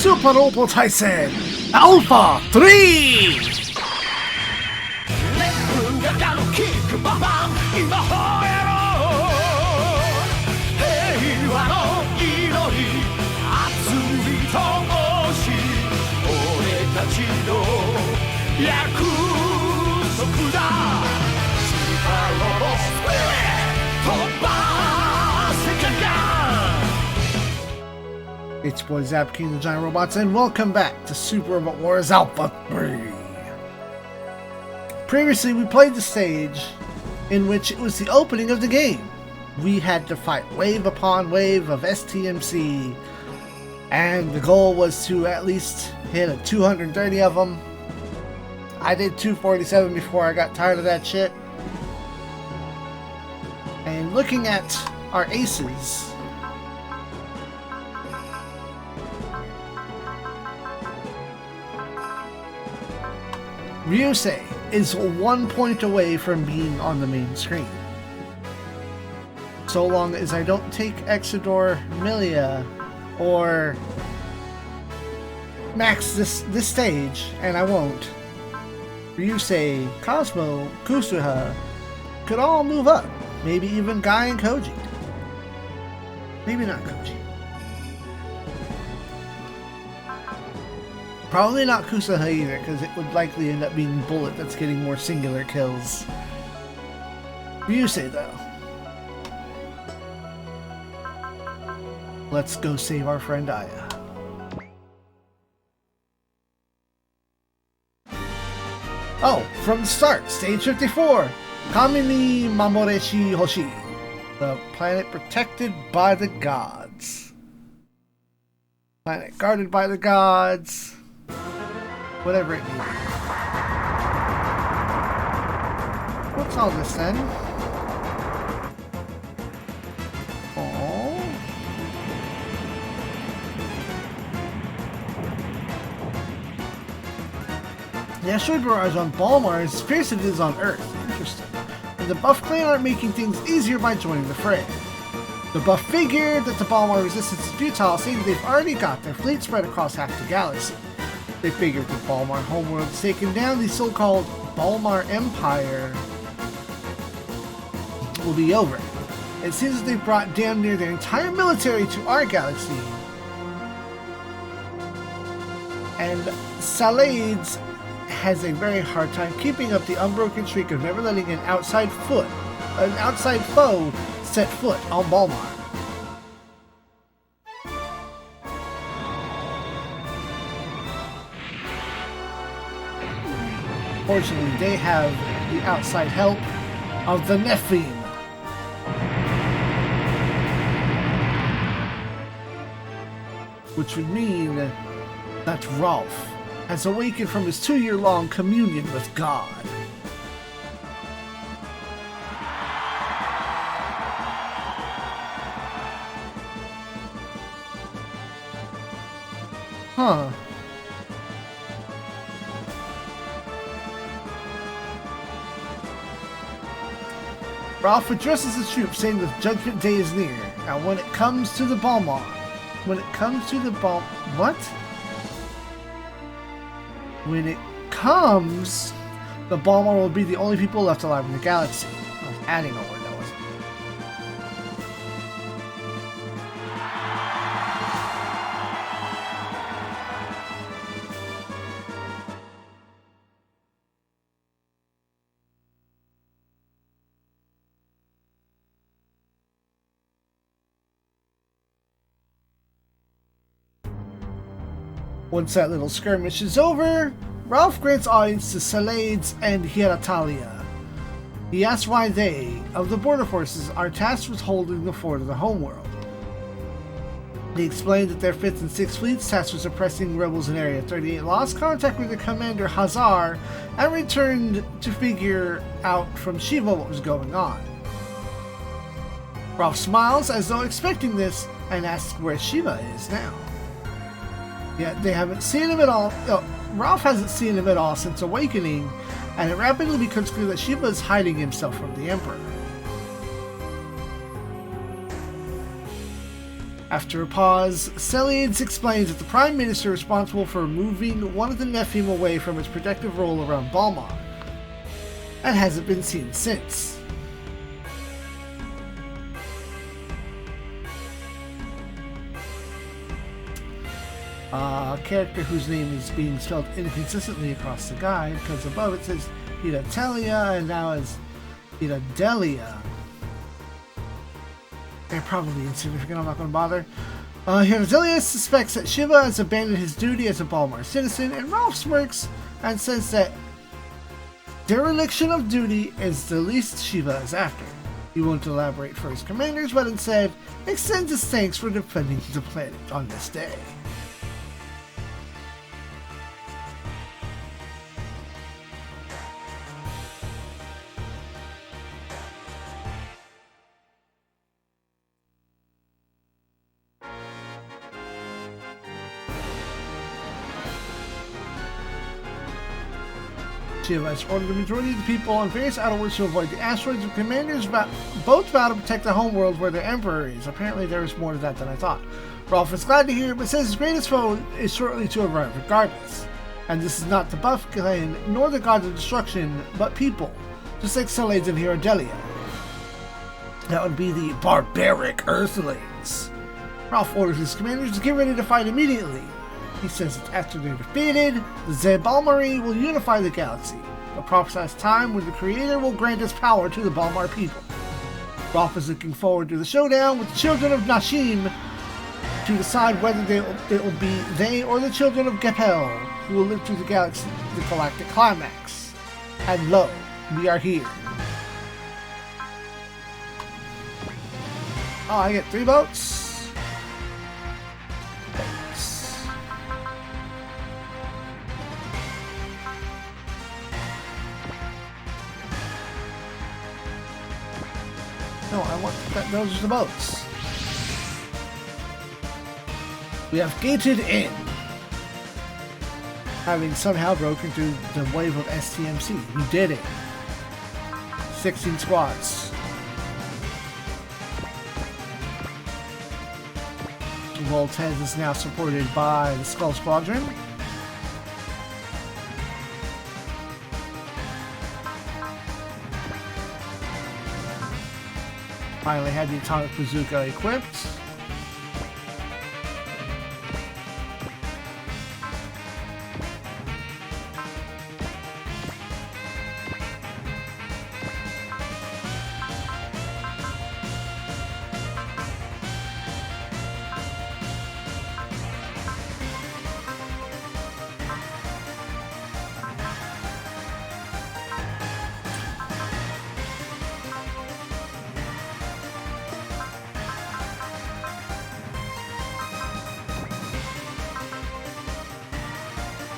Super Robo Tyson Alpha 3! 約束だスーパーロボスピリット飛ばせかが It's your boy Zap King of the Giant Robots, and welcome back to Super Robot Wars Alpha 3. Previously, we played the stage in which it was the opening of the game. We had to fight wave upon wave of STMC, and the goal was to at least hit 230 of them. I did 247 before I got tired of that shit. And looking at our aces, Ryusei is 1 point away from being on the main screen. So long as I don't take Exodor, Milia, or max this stage, and I won't, Ryusei, Cosmo, Kusuha could all move up. Maybe even Guy and Koji. Maybe not Koji. Probably not Kusuha either, because it would likely end up being Bullet that's getting more singular kills. Ryusei though. Let's go save our friend Aya. Oh, from the start, stage 54, Kamini Mamoreshi Hoshi, the planet protected by the gods. Planet guarded by the gods, whatever it means. What's all this then? The asteroid barrage on Balmar is as fierce as it is on Earth. Interesting. And the Buff clan aren't making things easier by joining the fray. The Buff figured that the Balmar resistance is futile, saying that they've already got their fleet spread across half the galaxy. They figured that Balmar homeworld is taken down, the so-called Balmar Empire will be over. It seems that they've brought damn near their entire military to our galaxy. And Salades has a very hard time keeping up the unbroken streak of never letting an outside foe set foot on Balmar. Fortunately, they have the outside help of the Nephilim. Which would mean that Rolf has awakened from his 2-year-long communion with God. Huh. Ralph addresses the troops, saying that Judgment Day is near. Now, when it comes to the Balmar, when it comes, the Balmar will be the only people left alive in the galaxy. I was adding a word, that wasn't. Once that little skirmish is over, Ralph grants audience to Salades and Hieratalia. He asks why they, of the border forces, are tasked with holding the fort of the homeworld. He explained that their 5th and 6th fleets, tasked with suppressing rebels in Area 38, lost contact with their commander Hazar and returned to figure out from Shiva what was going on. Ralph smiles as though expecting this and asks where Shiva is now. Yet they haven't seen him at all. Ralph hasn't seen him at all since awakening, and it rapidly becomes clear that Shiva is hiding himself from the Emperor. After a pause, Selliades explains that the Prime Minister is responsible for moving one of the Nephilim away from its protective role around Balmar, and hasn't been seen since. A character whose name is being spelled inconsistently across the guide, because above it says Idatelia and now it's Idelia. They're probably insignificant, I'm not going to bother. Idelia suspects that Shiva has abandoned his duty as a Balmar citizen, and Ralph smirks and says that dereliction of duty is the least Shiva is after. He won't elaborate for his commanders, but instead extends his thanks for defending the planet on this day. Shiva has ordered the majority of the people on various outer worlds to avoid the asteroids, with commanders both vow to protect the homeworld where their emperor is. Apparently there is more to that than I thought. Ralph is glad to hear it, but says his greatest foe is shortly to arrive regardless. And this is not the buff clan, nor the gods of destruction, but people, just like Selades and Idelia. That would be the barbaric Earthlings. Ralph orders his commanders to get ready to fight immediately. He says that after they're defeated, the Balmari will unify the galaxy, a prophesied time when the Creator will grant his power to the Balmar people. Ralph is looking forward to the showdown with the children of Nashim to decide whether it will be they or the children of Gepel who will live through the galactic climax. And lo, we are here. Oh, I get 3 boats. No, I want that. Those are the boats. We have gated in, having somehow broken through the wave of STMC. We did it. 16 squads. Voltez is now supported by the Skull Squadron. Finally had the atomic bazooka equipped.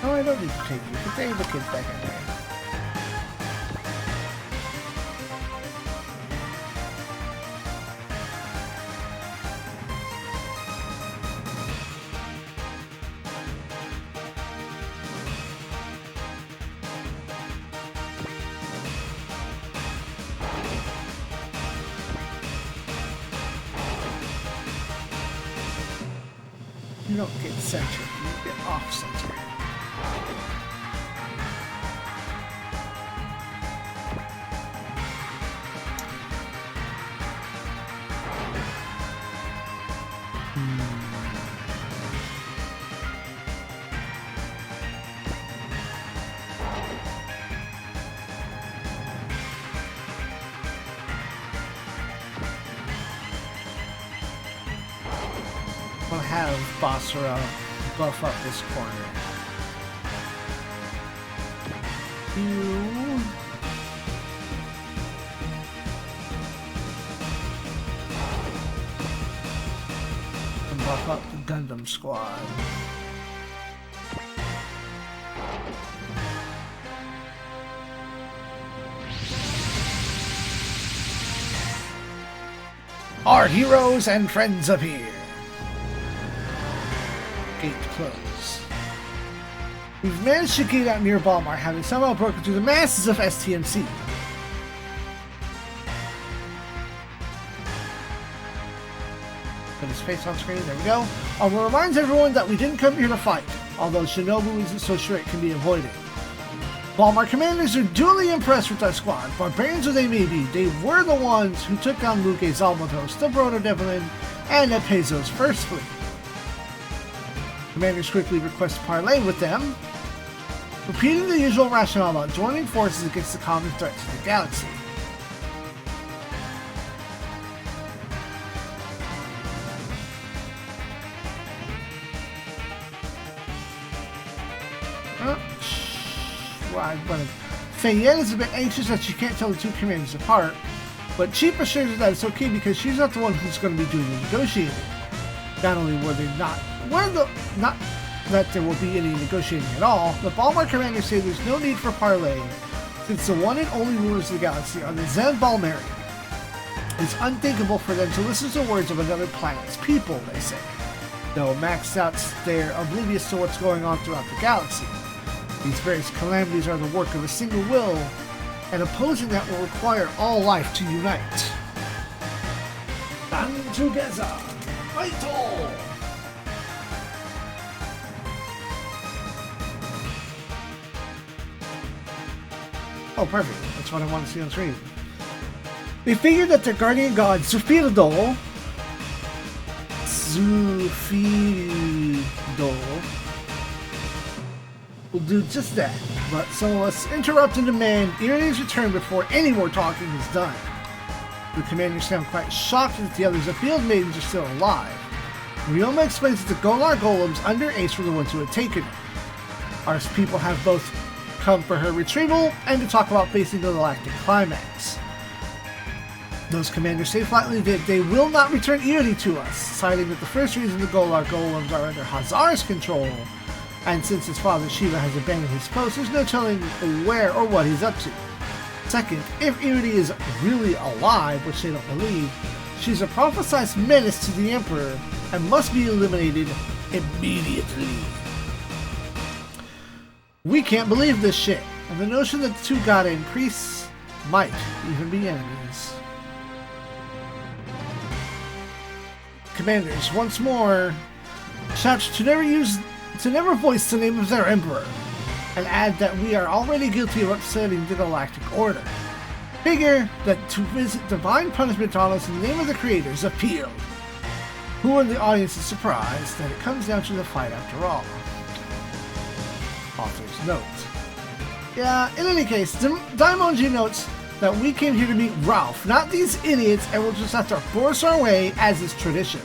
No, I don't need to take you. Put the kids back in there. You don't get centered, you get off center. We'll have Basra buff up this corner. You... and buff up the Gundam squad. Our heroes and friends appear. Gate closed. We've managed to get out near Balmar, having somehow broken through the masses of STMC. But his face on screen. There we go. Reminds everyone that we didn't come here to fight, although Shinobu isn't so sure it can be avoided. While our commanders are duly impressed with our squad, barbarians as they may be, they were the ones who took down Luke Zalmatos, the Broder Devlin, and Epezo's first fleet. Commanders quickly request to parley with them, repeating the usual rationale about joining forces against the common threat to the galaxy. Fayette is a bit anxious that she can't tell the two commanders apart, but Chief assures her that it's okay because she's not the one who's going to be doing the negotiating. Not only were not that there will be any negotiating at all, the Balmar commanders say there's no need for parley, since the one and only rulers of the galaxy are the Zen Balmari. It's unthinkable for them to listen to the words of another planet's people, they say. Though maxed out, they're oblivious to what's going on throughout the galaxy. These various calamities are the work of a single will, and opposing that will require all life to unite. Stand together! Fight all! Oh, perfect. That's what I want to see on screen. They figured that their guardian god, Zufirdo, will do just that, but so let's interrupt and demand Irion's return before any more talking is done. The commanders sound quite shocked that the others of Field Maidens are still alive. Ryoma explains that the Golar Golems under Ace were the ones who had taken her. Our people have both come for her retrieval and to talk about facing the galactic climax. Those commanders say flatly that they will not return Iori to us, citing that the first reason the Golar Golems are under Hazar's control, and since his father Shiva has abandoned his post, there's no telling where or what he's up to. Second, if Iori is really alive, which they don't believe, she's a prophesized menace to the Emperor and must be eliminated immediately. We can't believe this shit, and the notion that the two goddamn priests might even be enemies. Commanders, once more, shout to never voice the name of their emperor, and add that we are already guilty of upsetting the galactic order. Figure that to visit divine punishment on us in the name of the creators appealed. Who in the audience is surprised that it comes down to the fight after all? Author's note. Yeah, in any case, Daimonji notes that we came here to meet Ralph, not these idiots, and we'll just have to force our way as is tradition.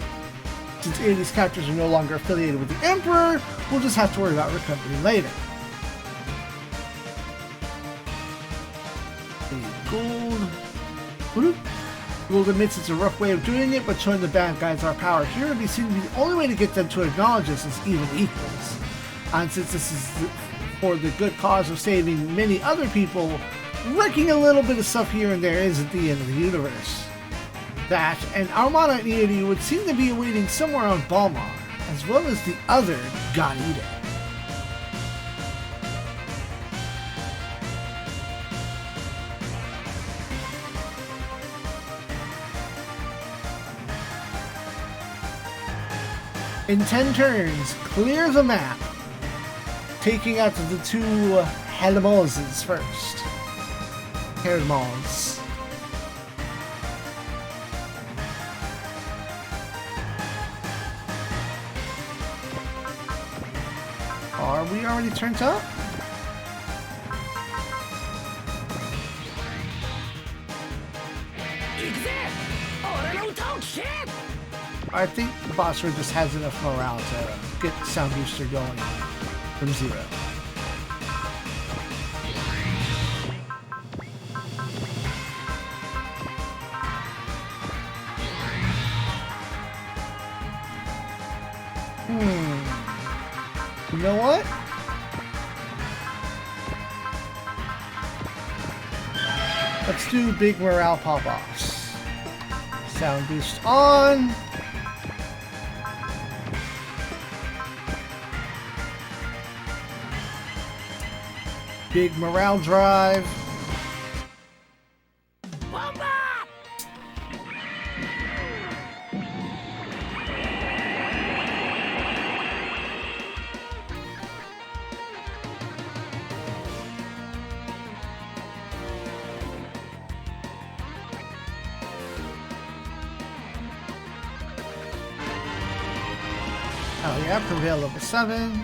Since Iori's captors are no longer affiliated with the Emperor, we'll just have to worry about recovery later. Gould admits it's a rough way of doing it, but showing the bad guys our power here would be seen to be the only way to get them to acknowledge us as even equals. And since this is for the good cause of saving many other people, wrecking a little bit of stuff here and there isn't the end of the universe. That and Armada and Iori would seem to be awaiting somewhere on Balmar, as well as the other God Eater. In 10 turns, clear the map, taking out the two Helmoses first. Hermos. Are we already turned up? I think the boss room just has enough morale to get the sound booster going from 0. You know what? Let's do big morale pop-offs. Sound boost on. Big morale drive. Oh yeah, prevail level 7.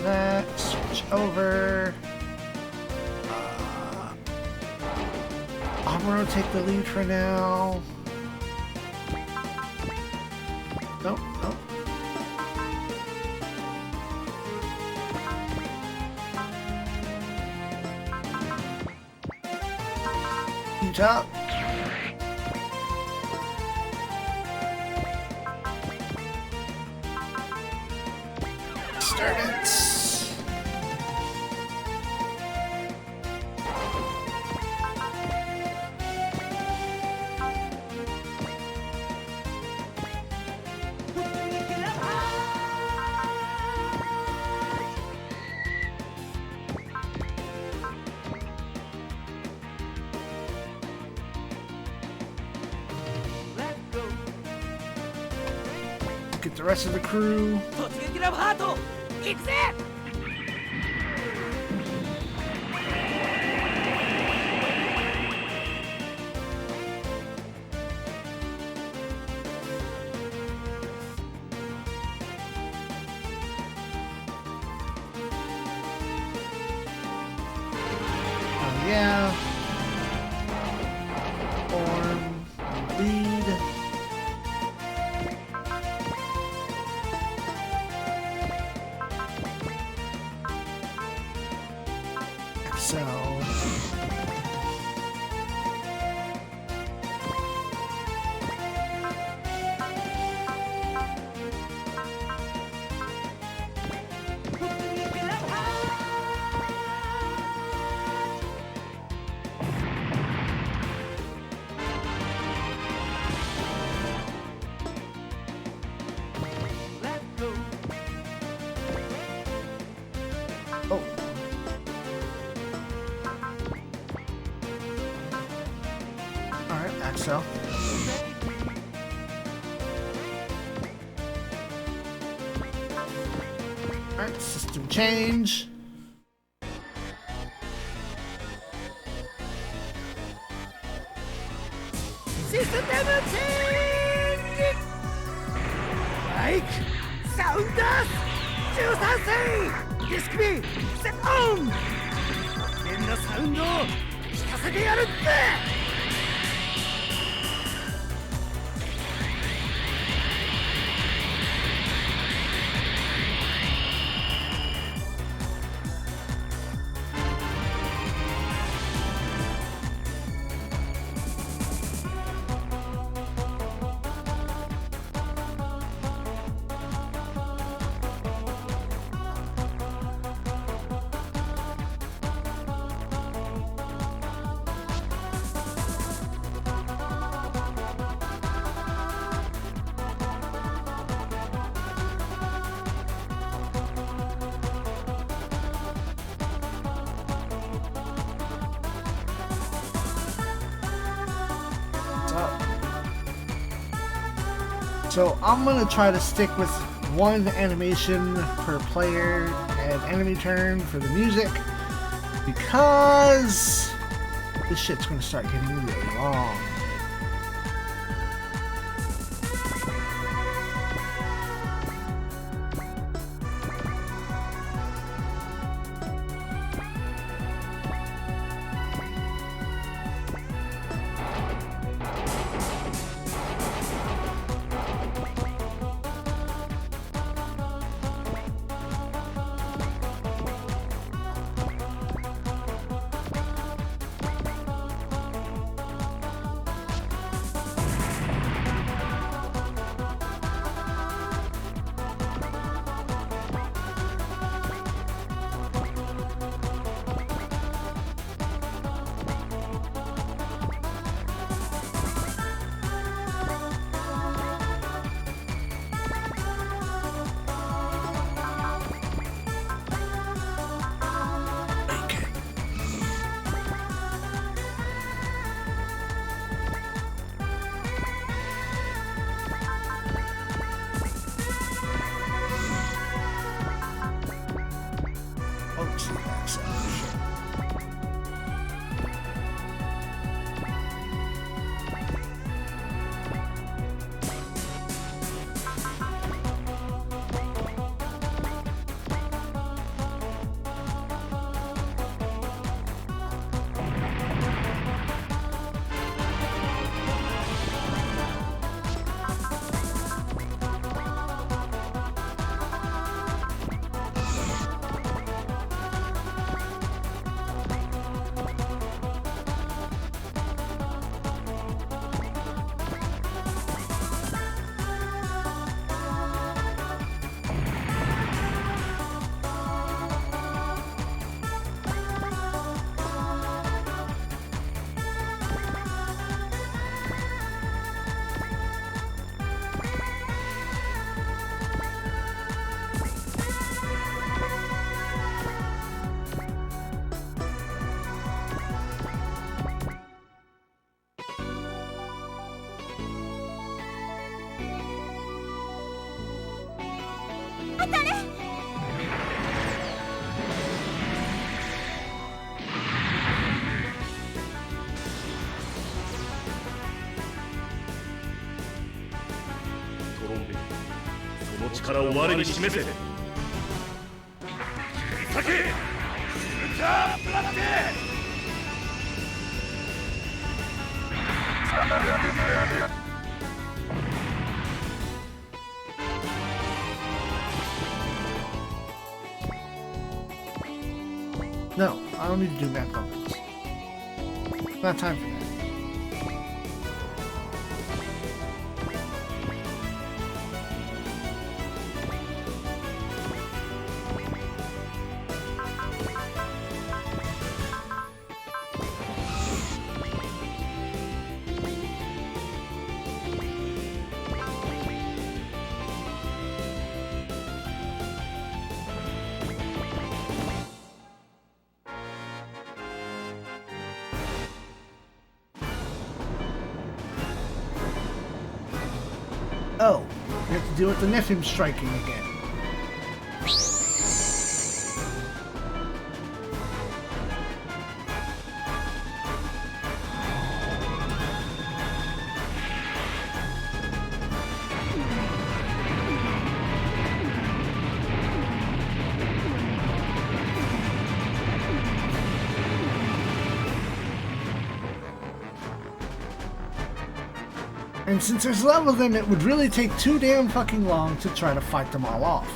That, switch over. I'm gonna take the lead for now. Nope, nope. Heat up. Start it. Get the rest of the crew. 突撃ラブハート行くぜ Oh yeah. Form. Lead. Excel. Oh. Alright, Axel. Alright, system change. System change! Like Sounders 13世ディスク B セットオン危険なサウンドを聞かせてやるって So I'm gonna try to stick with one animation per player and enemy turn for the music because this shit's gonna start getting really long. トロンベイ、その力を我に示せ。先、ウルトラブラック。No, I don't need to do map bumpings. Not time for that. Oh, we have to deal with the Nephilim striking again. And since there's a level limit, it would really take too damn fucking long to try to fight them all off.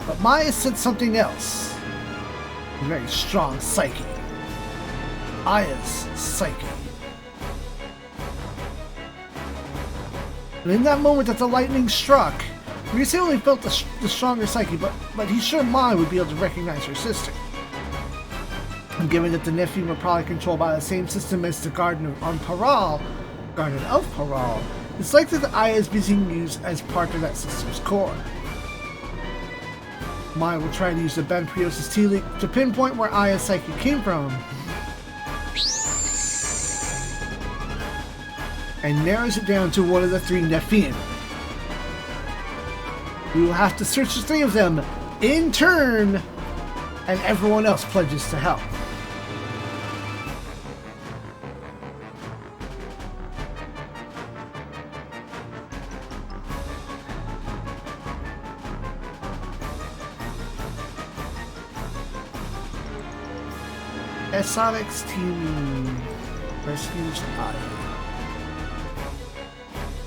But Maya said something else. A very strong psyche. Aya's psyche. And in that moment that the lightning struck, Ryusei only felt the stronger psyche, but he's sure Maya would be able to recognize her sister. And given that the Nephilim were probably controlled by the same system as the Garden of Paral, it's likely that Aya is being used as part of that system's core. Maya will try to use the Ben Priosis T-Link to pinpoint where Aya's psyche came from, and narrows it down to one of the three Nephilim. We will have to search the three of them in turn, and everyone else pledges to help. Sonic's team rescues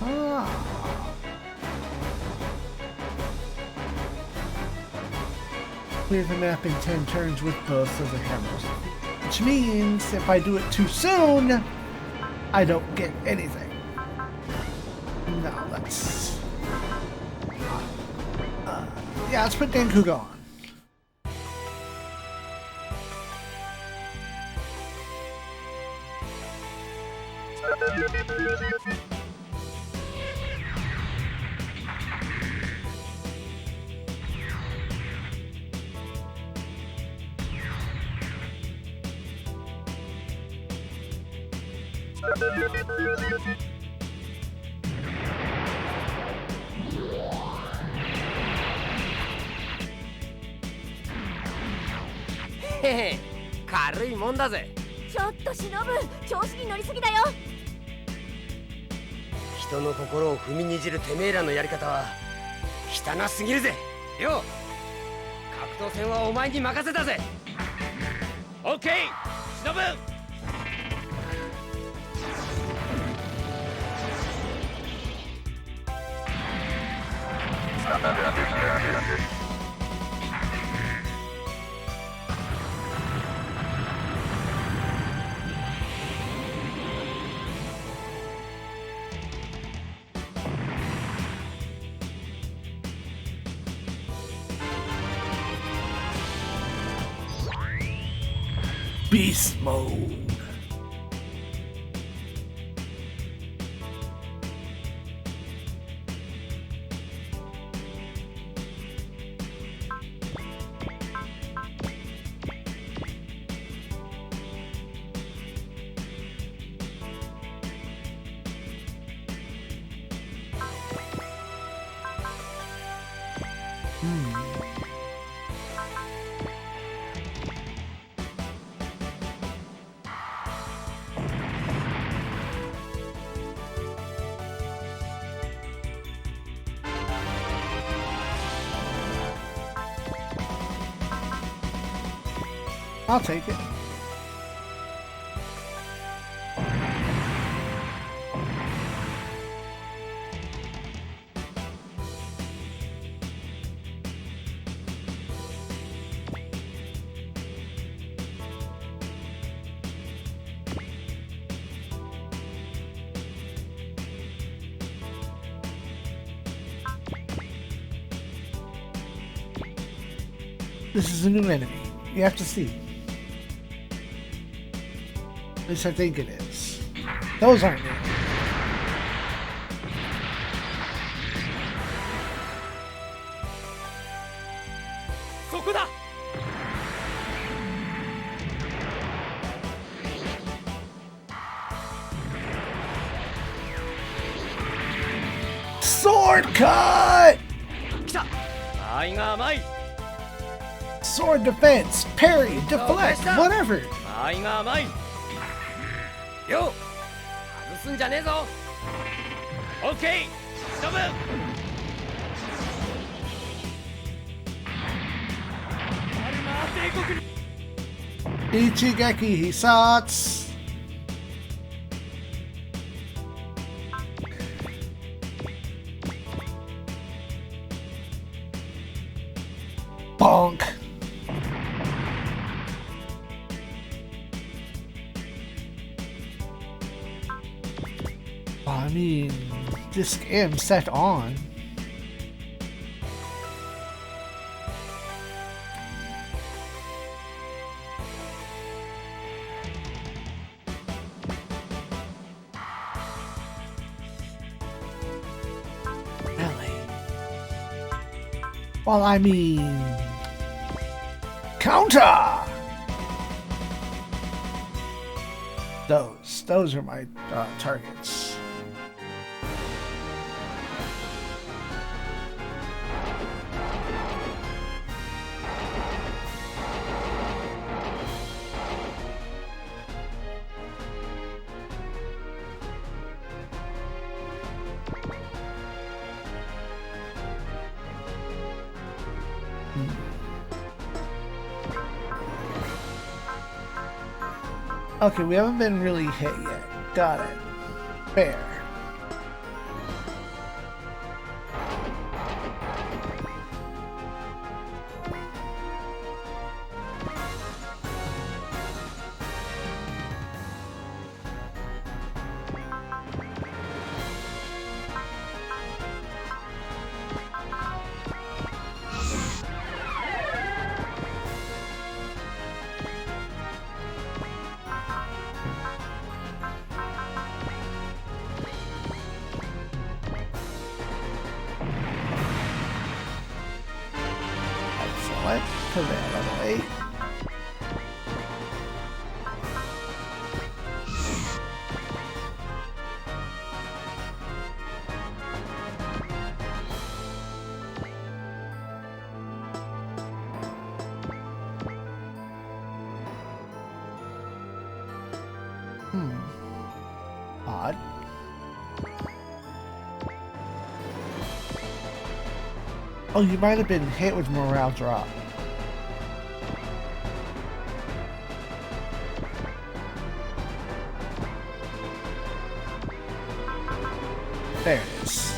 Aya. Clear the map in 10 turns with both of the hammers. Which means if I do it too soon, I don't get anything. No, let's... yeah, let's put Dancouga on. へへ、軽いもんだぜ。ちょっと忍、調子に乗りすぎだよ。人の心を踏みにじるてめえらのやり方は汚すぎるぜ。よう、格闘戦はお前に任せたぜ。オッケー、忍。Beast mode. I'll take it. This is a new enemy. You have to see. At least I think it is. Those aren't new. Sword cut! Sword defense, parry, deflect, whatever. よう、外すんじゃねえぞ。オッケー、忍。Ichigeki Hisatsu. Bonk. I mean, Disc M set on. Really? Well, I mean, counter! Those are my targets. Okay, we haven't been really hit yet. Got it. Fair. What? Put that out of the way. Oh, you might have been hit with morale drop. There it is.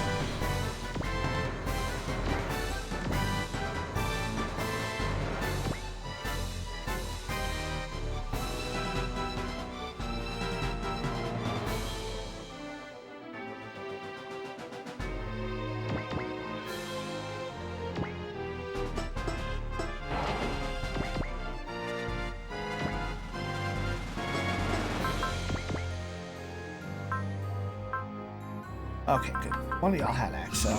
Okay, good. One of y'all had Axel.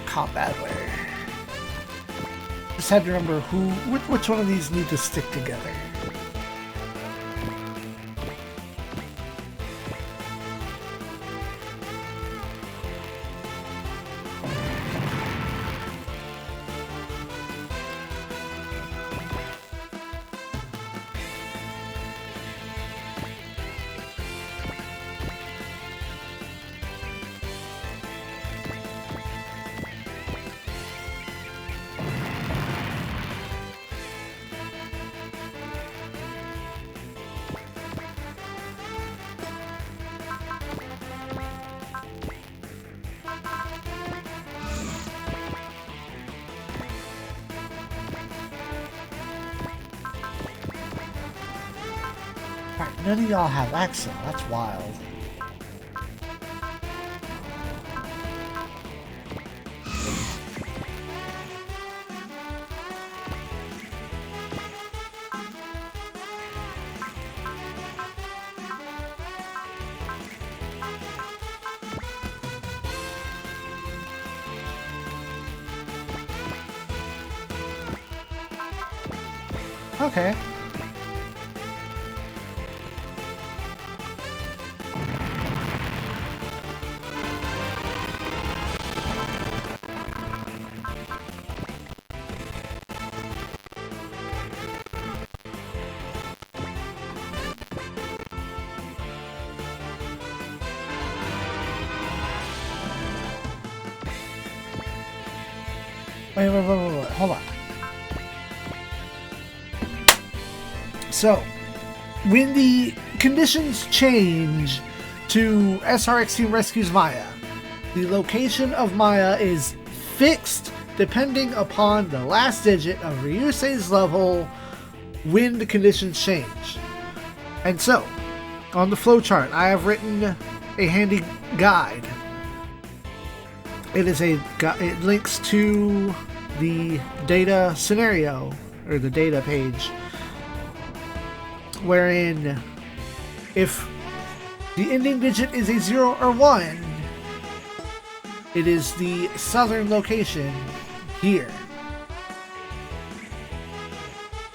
Combat wear. Just had to remember which one of these need to stick together. None of y'all have Axel. That's wild. Okay. Wait, hold on. So, when the conditions change to SRX Team Rescues Maya, the location of Maya is fixed depending upon the last digit of Ryusei's level when the conditions change. And so, on the flowchart, I have written a handy guide. It links to the data scenario, or the data page, wherein if the ending digit is a 0 or 1, it is the southern location here.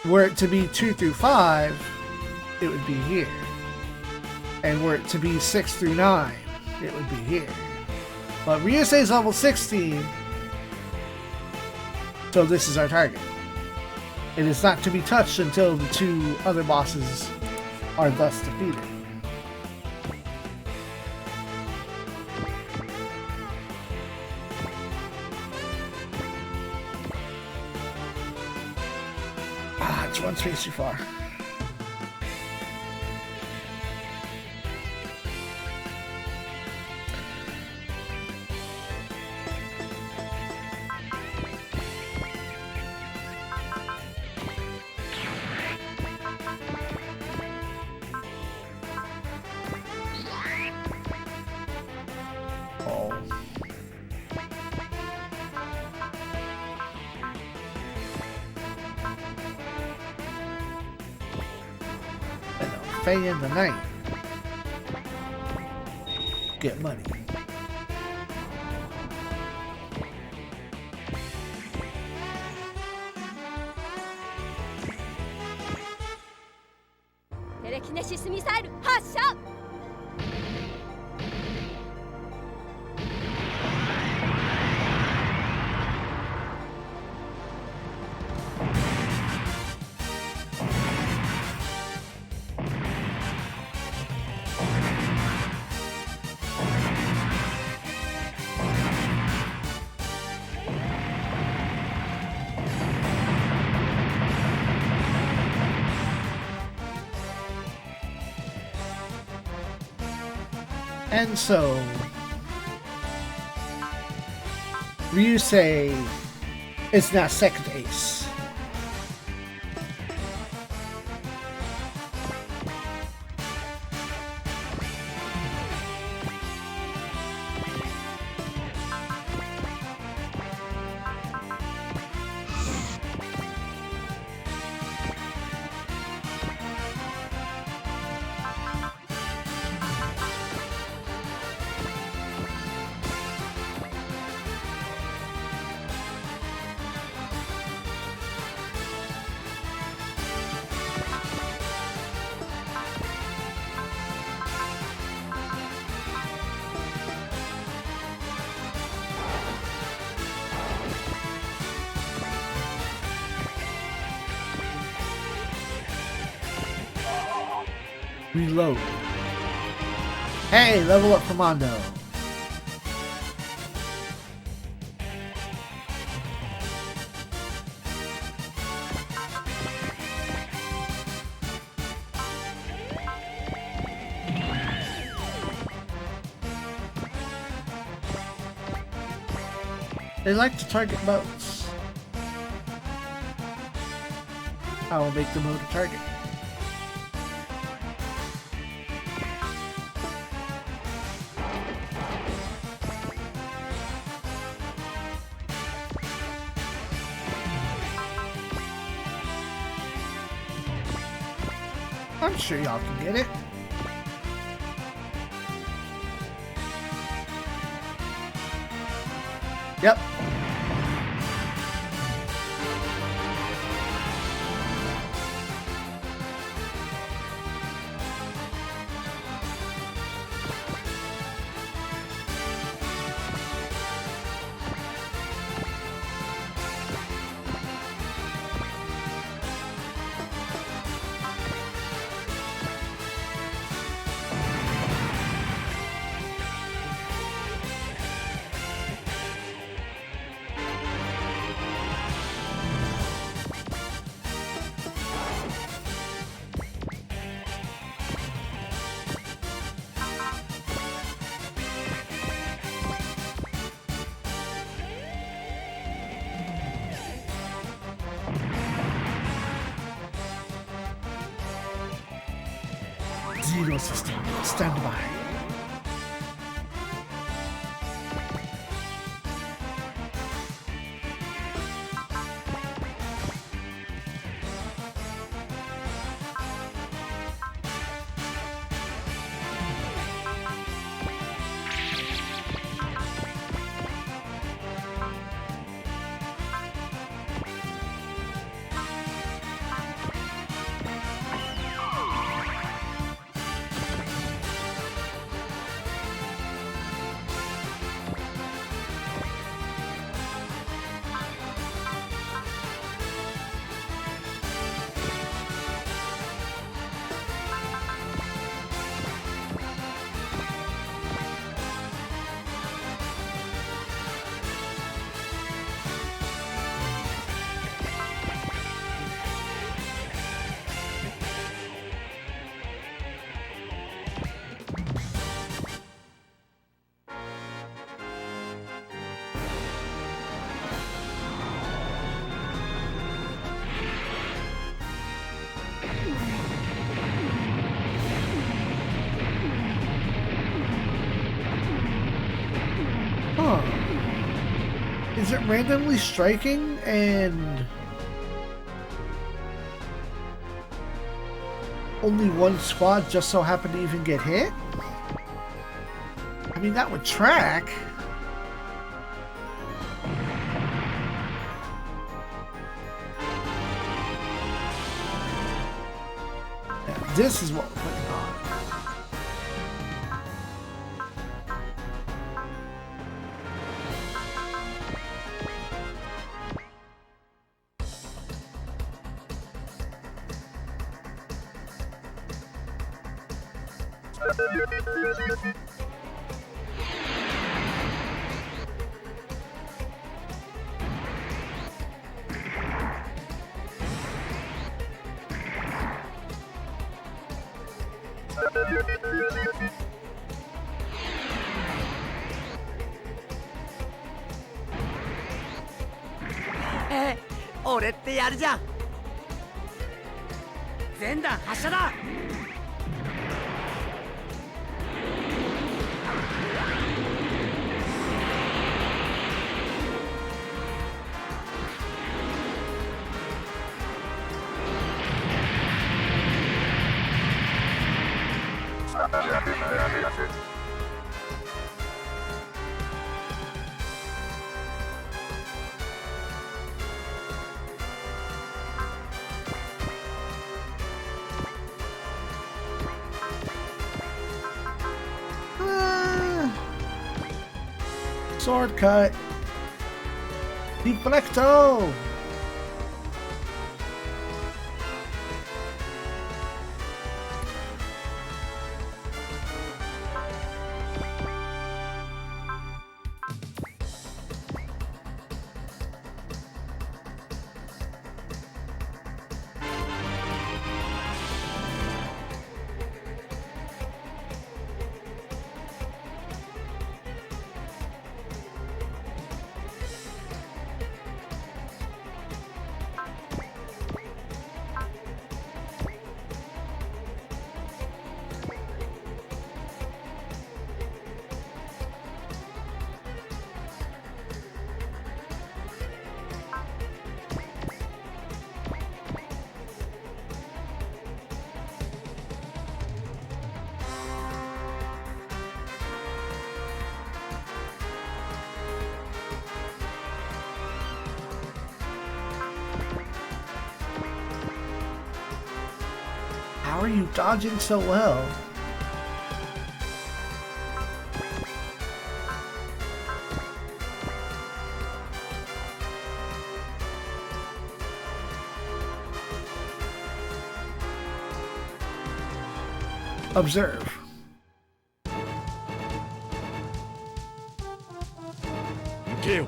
Were it to be 2 through 5, it would be here. And were it to be 6 through 9, it would be here. But Ryusei's level 16, so this is our target. It is not to be touched until the two other bosses are thus defeated. Ah, it's one space too far. Fay in the night. Get money. Telekinesis ミサイル発射。And so, Ryusei is now second ace. Reload. Hey, level up Commando. They like to target boats. I will make the boat a target. I'm sure y'all can get it. Yep. Zero system, stand by. Is it randomly striking and only one squad just so happened to even get hit? I mean, that would track. Yeah, this is what we're putting on.俺ってやるじゃん。全弾発射だ。Sword cut. Deflecto. How are you dodging so well? Observe. Kill.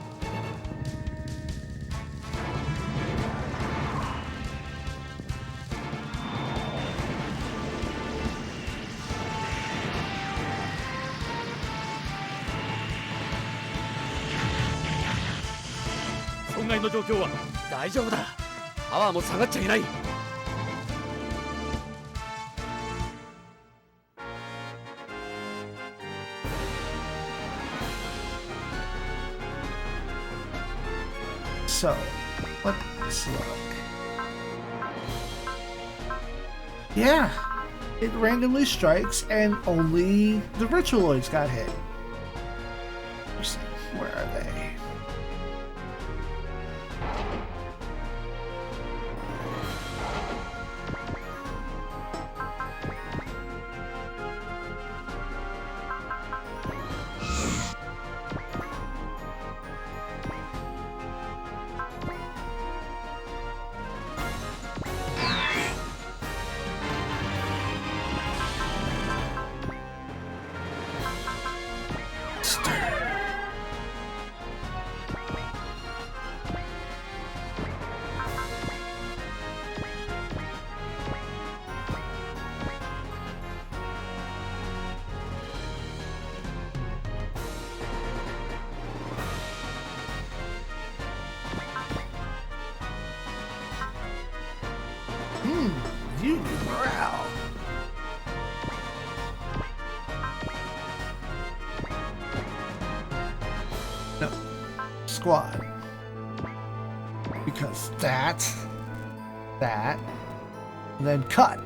損害の状況は大丈夫だ。パワーも下がっちゃいない。So, let's look. Yeah, it randomly strikes and only the Virtualoids got hit. Let's see, where are they? You morale. squad. Because that, and then cut.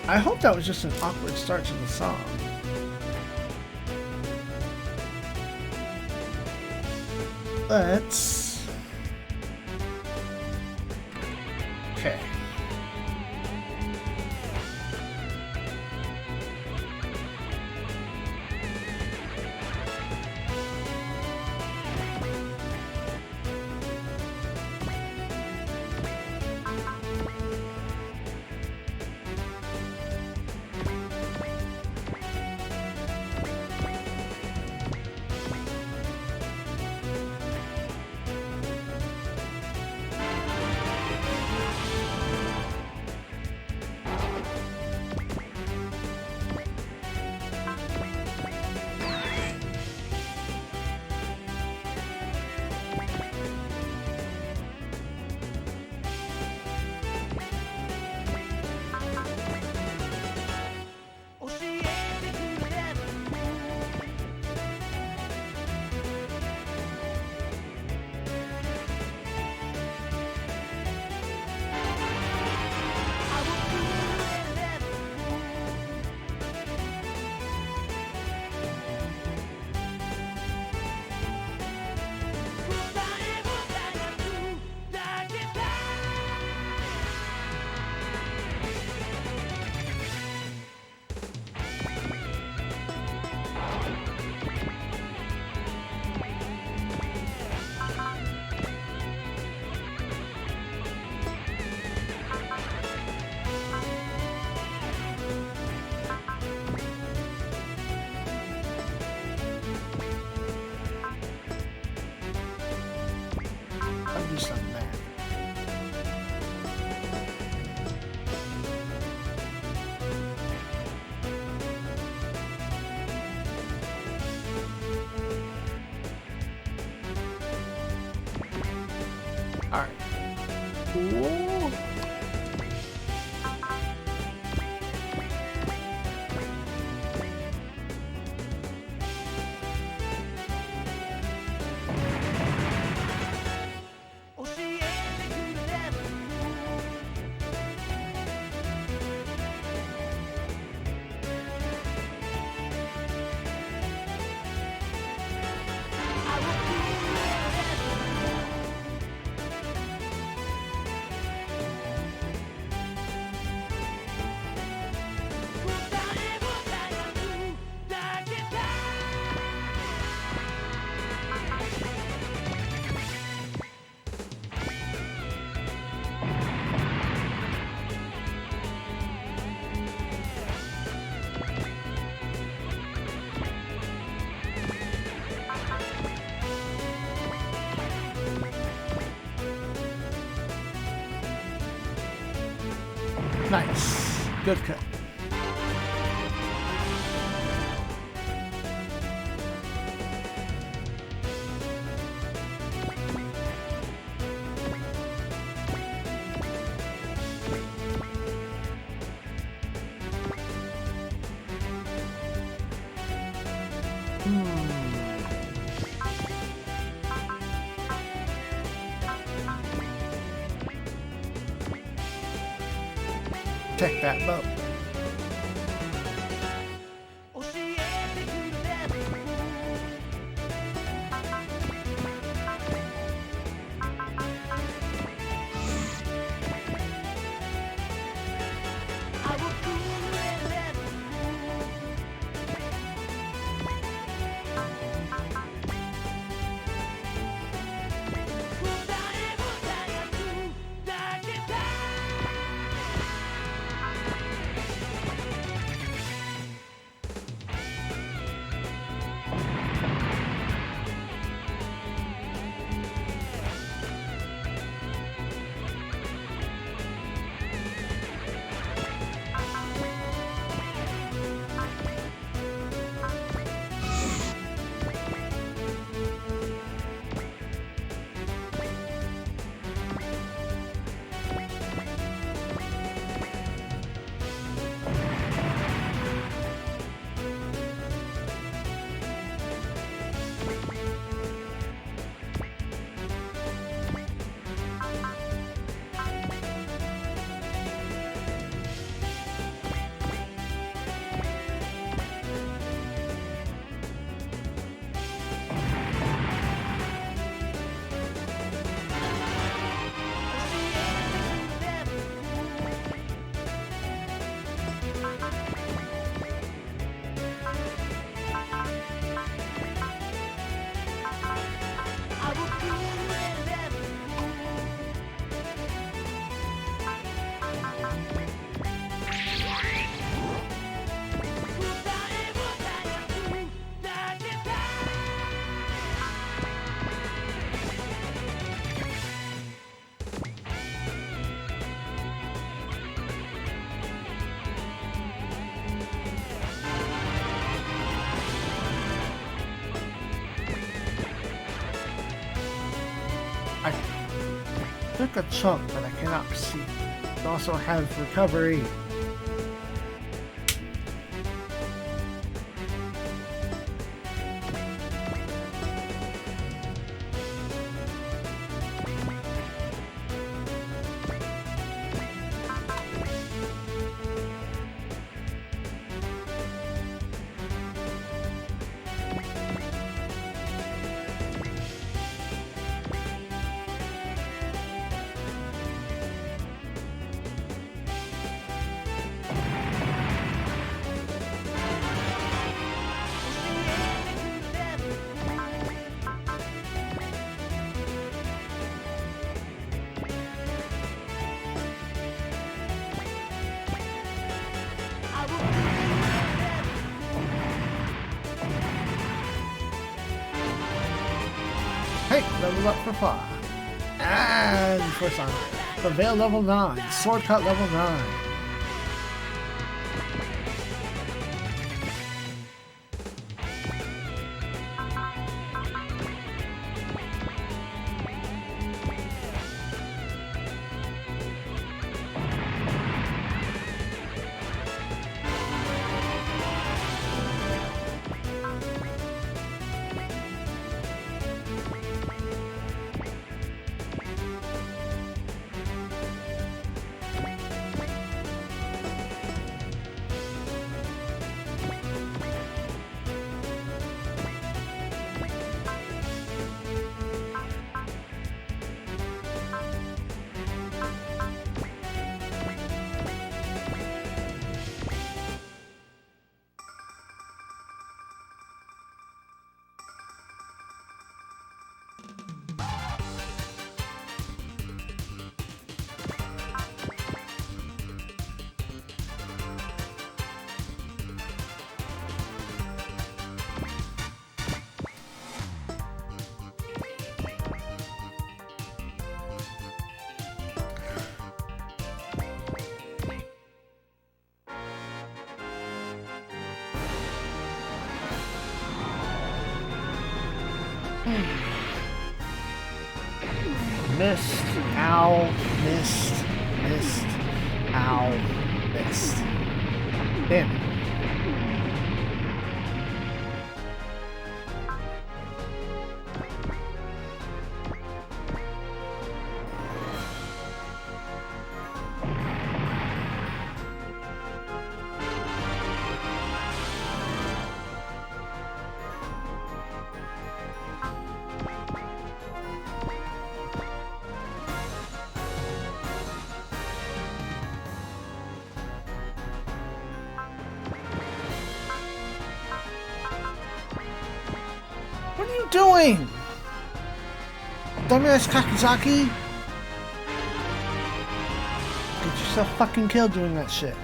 I hope that was just an awkward start to the song. Let's... Okay. I'll do something there. All right. Ooh. Nice. Good cut. Protect that boat. took a chunk that I cannot see. It also has recovery. Hey, level up for 5. And first on Prevail level 9. Sword Cut level 9. Missed, ow, missed, missed, ow, missed. Damn it. What are you doing? Dumbass Kakizaki? Get yourself fucking killed doing that shit.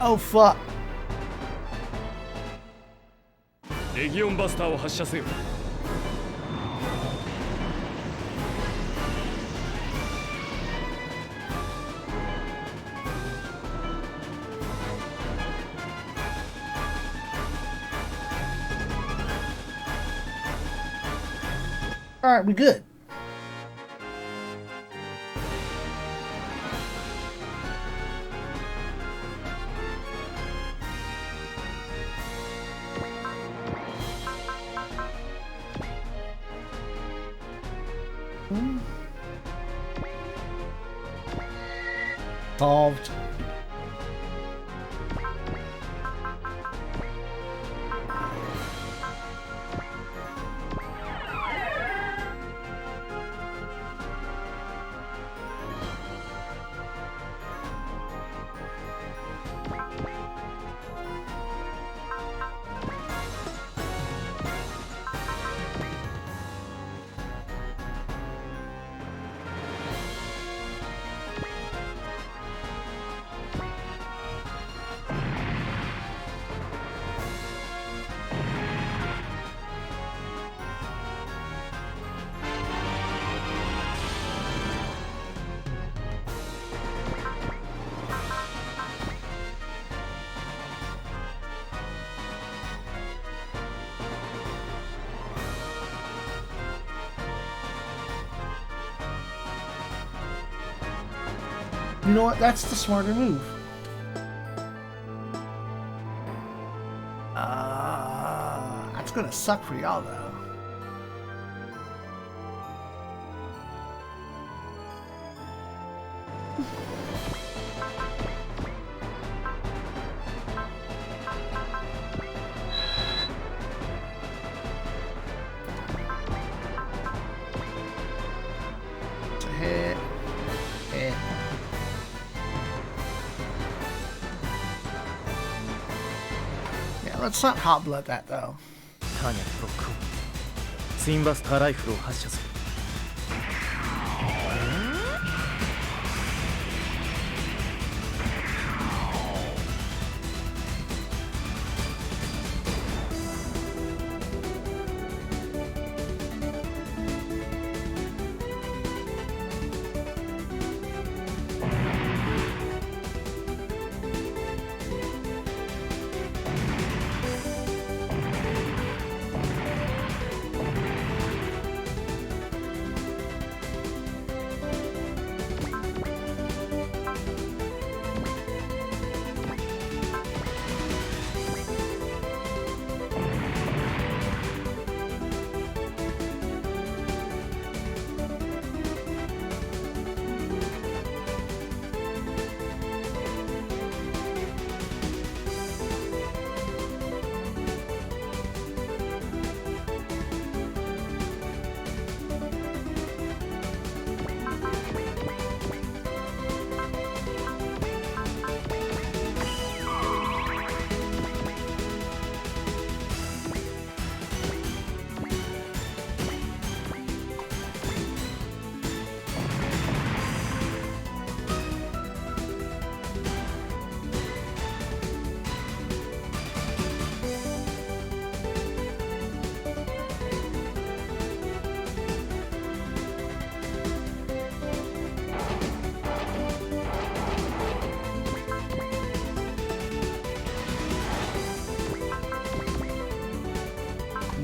Oh fuck. レギオンバスターを発射せよ。Alright, we good. Solved. You know what? That's the smarter move. That's gonna suck for y'all though. It's a hit. Hit. Yeah, let's not hot blood that though. ターニャブロックをツインバスターライフルを発射する。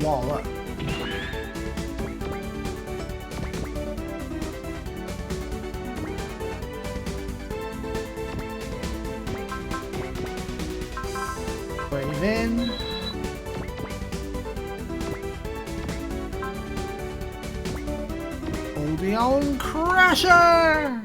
Wall up. Wave in. Ideon Crusher!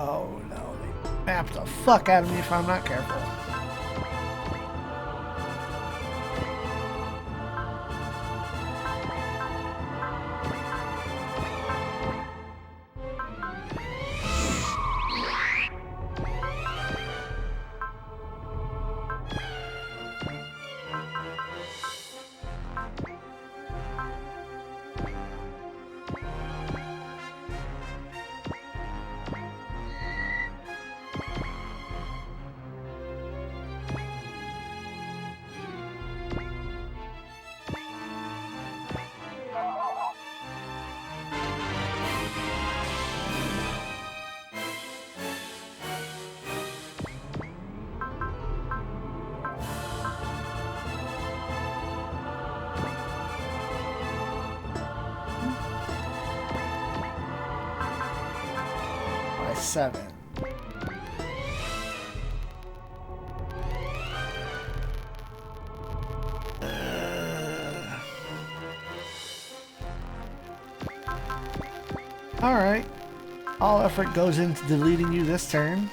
Oh no, they map the fuck out of me if I'm not careful. By 7. Alright. All effort goes into deleting you this turn.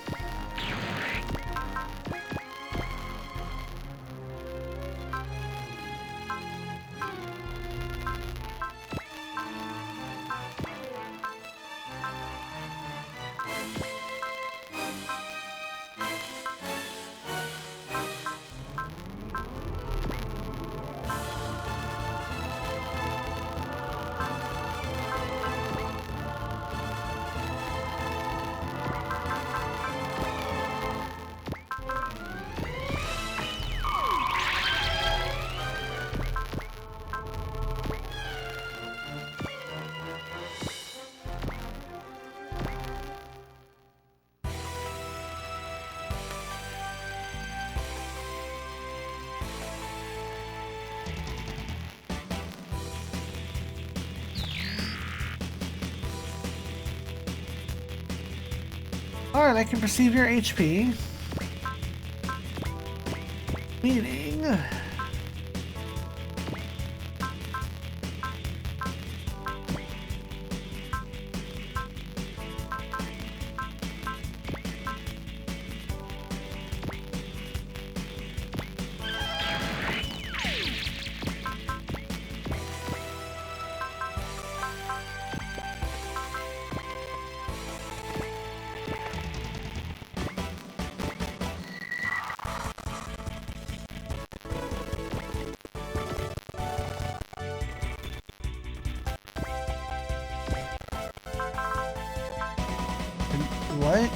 Alright, I can perceive your HP. Meaning... What?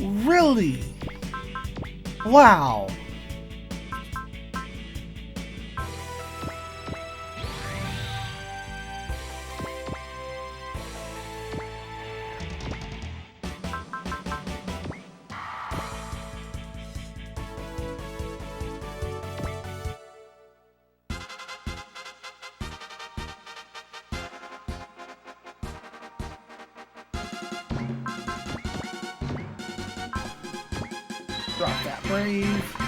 Really? Wow. Drop that brave.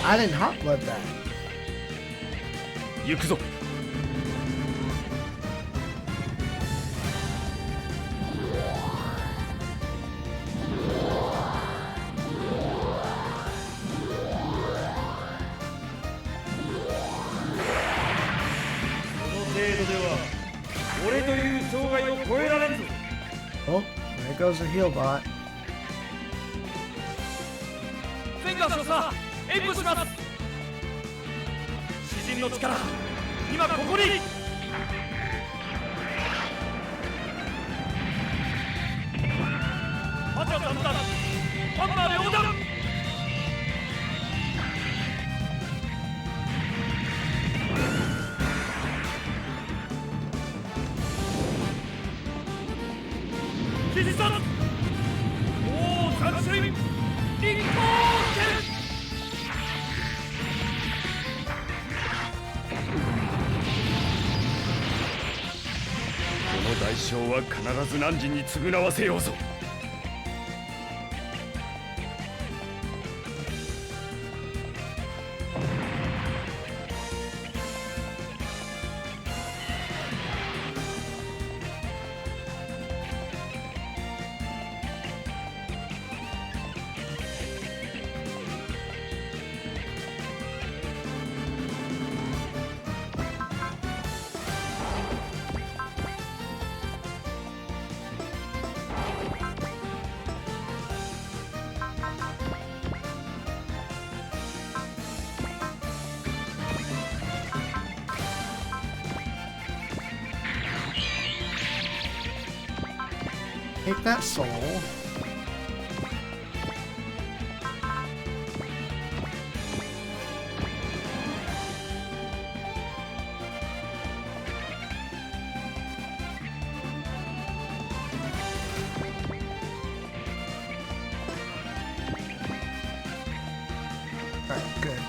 I didn't hot blood that. 行くぞ。Oh, there goes the heal bot. フェンガー少佐、援護します。詩人の力、今ここに。三弾本間両弾必殺王斬水立光剣この代償は必ず汝に償わせようぞ。Take that soul. Alright, good.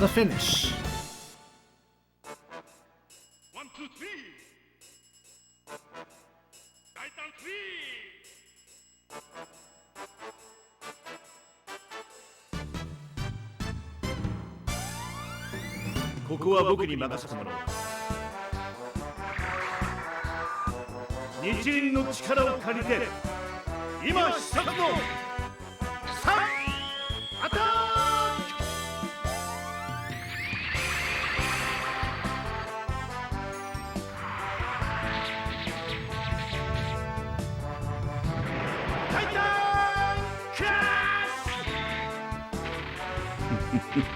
The finish. ワン、ツー、スリー。大胆スリー。ここは僕に任せてもらおう。日輪の力を借りて今試作のさあアタック。タイタンクラッシ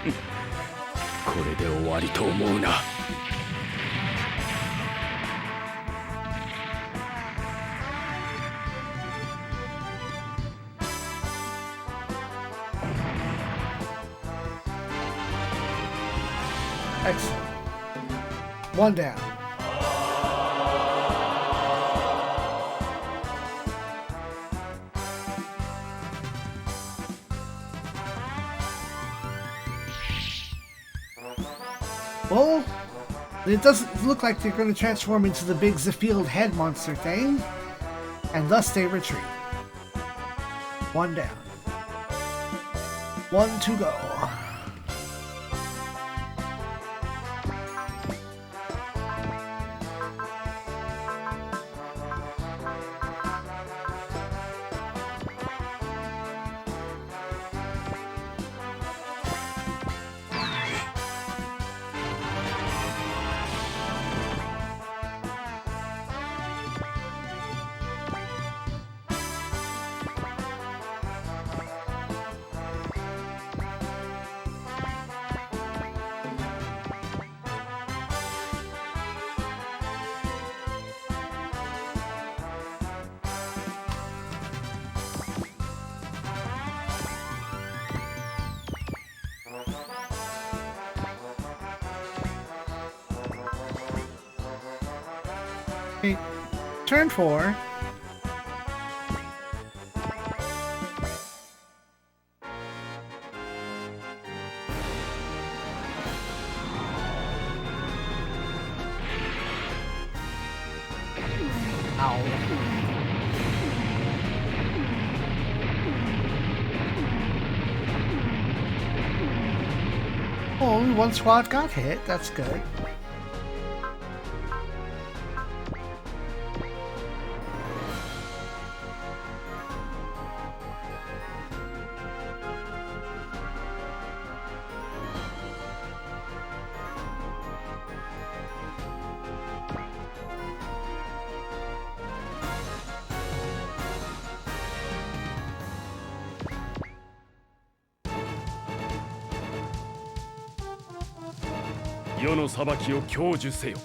ュこれで終わりと思うな。Excellent. One down. Well, it doesn't look like they're going to transform into the big Zephield head monster thing, and thus they retreat. One down. One to go. Okay, turn 4. Ow. Well, only one squad got hit. That's good.世の裁きを享受せよ。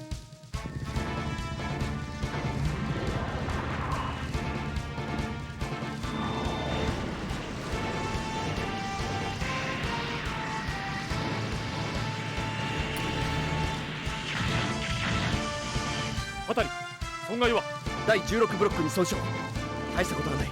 あたり、損害は第16ブロックに損傷。大したことはない。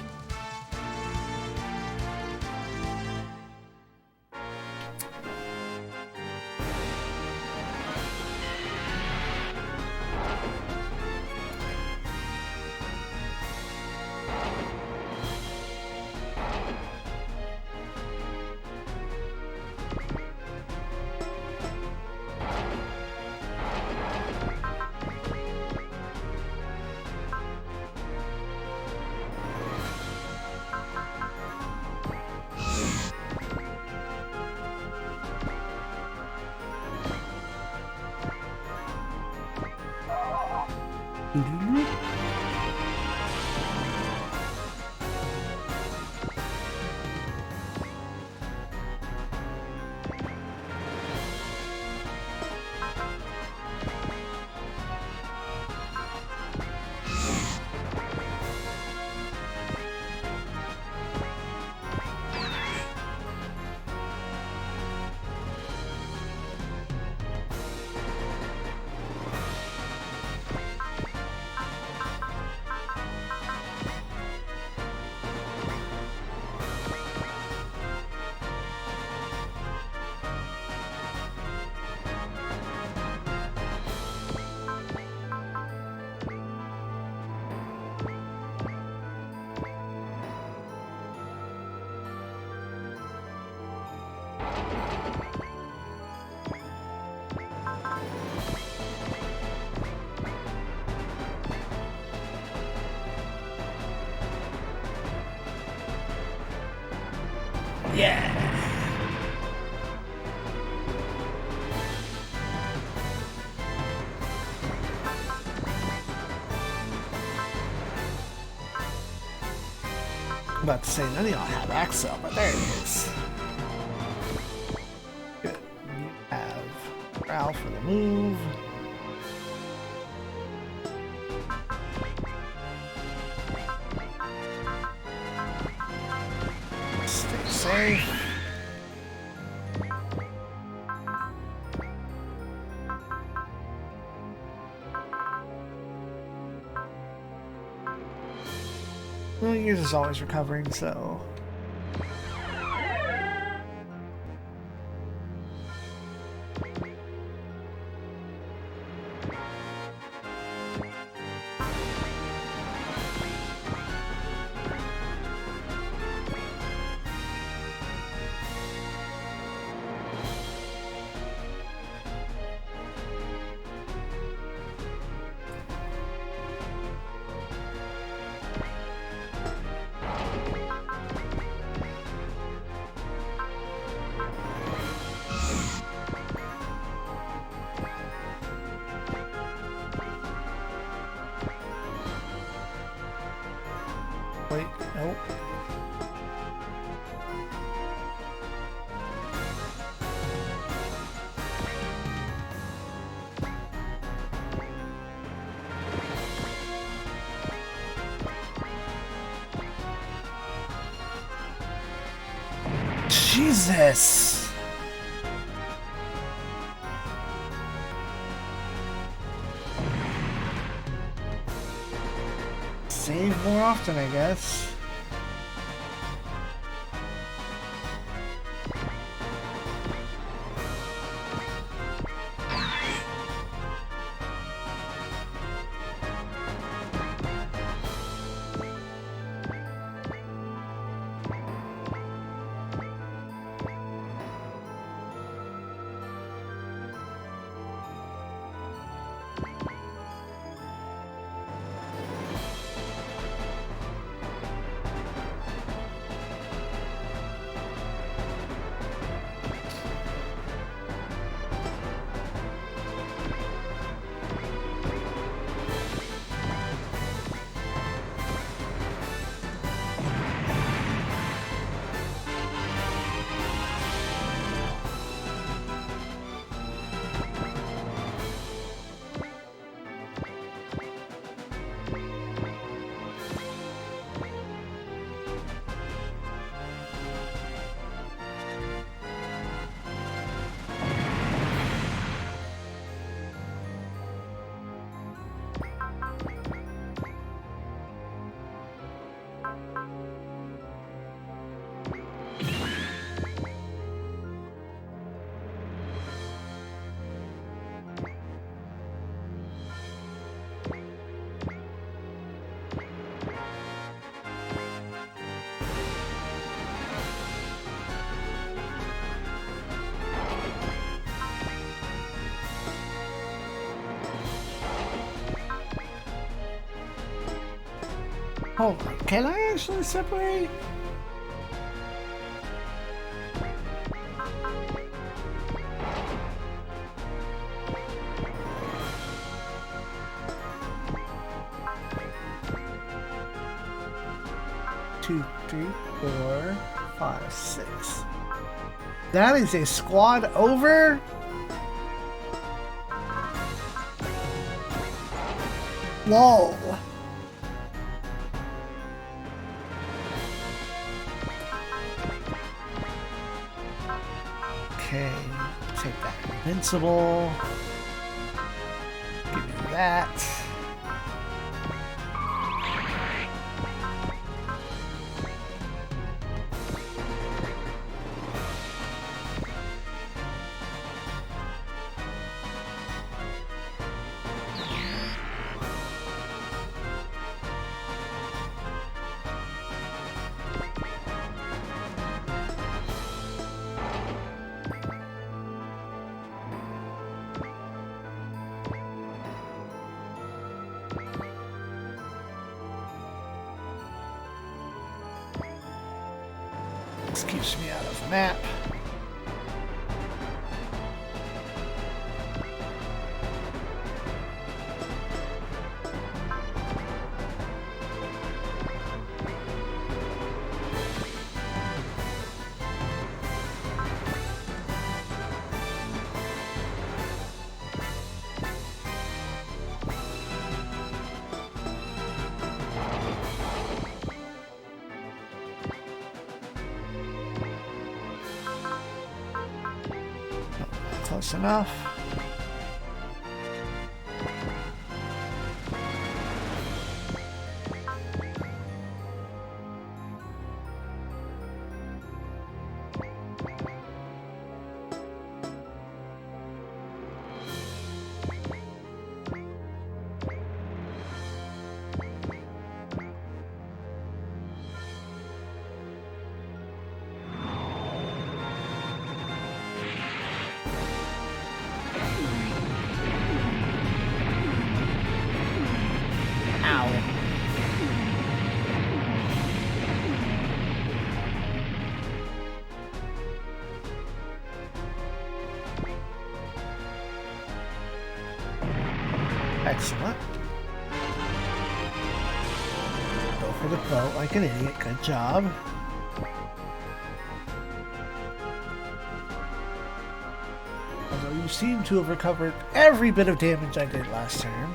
Yeah. I'm about to say none of y'all have Axel, but there it is. Good. You have Ralph for the move. Stay safe. Well, yours is always recovering, so... Wait, nope. Jesus! Save more often, I guess. Hold on, can I actually separate? Two, three, 4, 5, 6. That is a squad over. Lol. Okay, take that invincible. Give me that. This keeps me out of the map. Close enough. Excellent. Go for the boat like an idiot. Good job. Although you seem to have recovered every bit of damage I did last turn.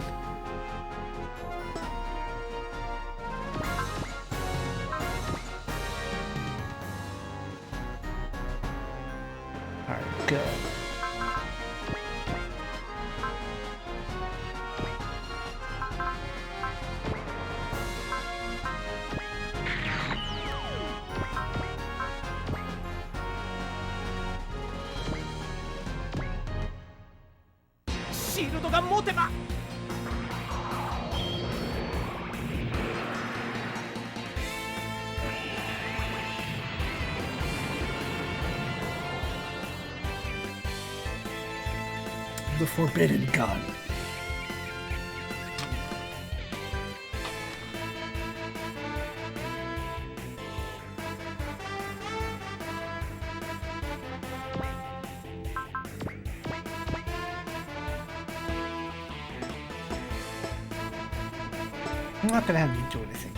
Alright, good. The forbidden gun. I'm not gonna have you do anything.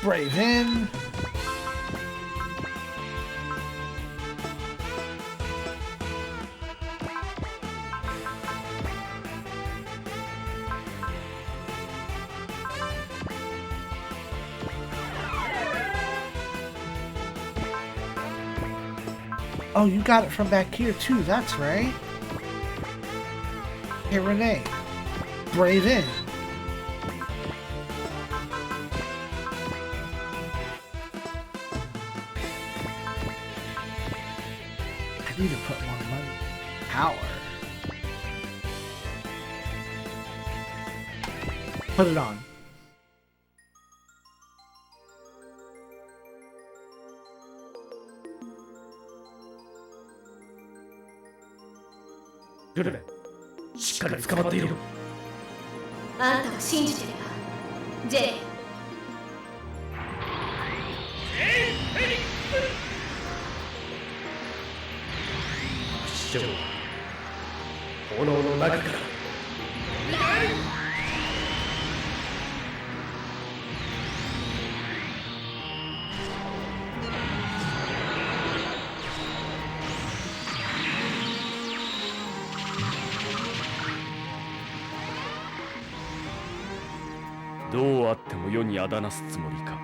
Brave in. Oh, you got it from back here too, that's right. Hey, Renee. Brave in. I need to put more money. Power. put it on. Good. しっかり捕まっている。あんたを信じてるわ J 師匠、炎の中から。どうあっても世にあだなすつもりか。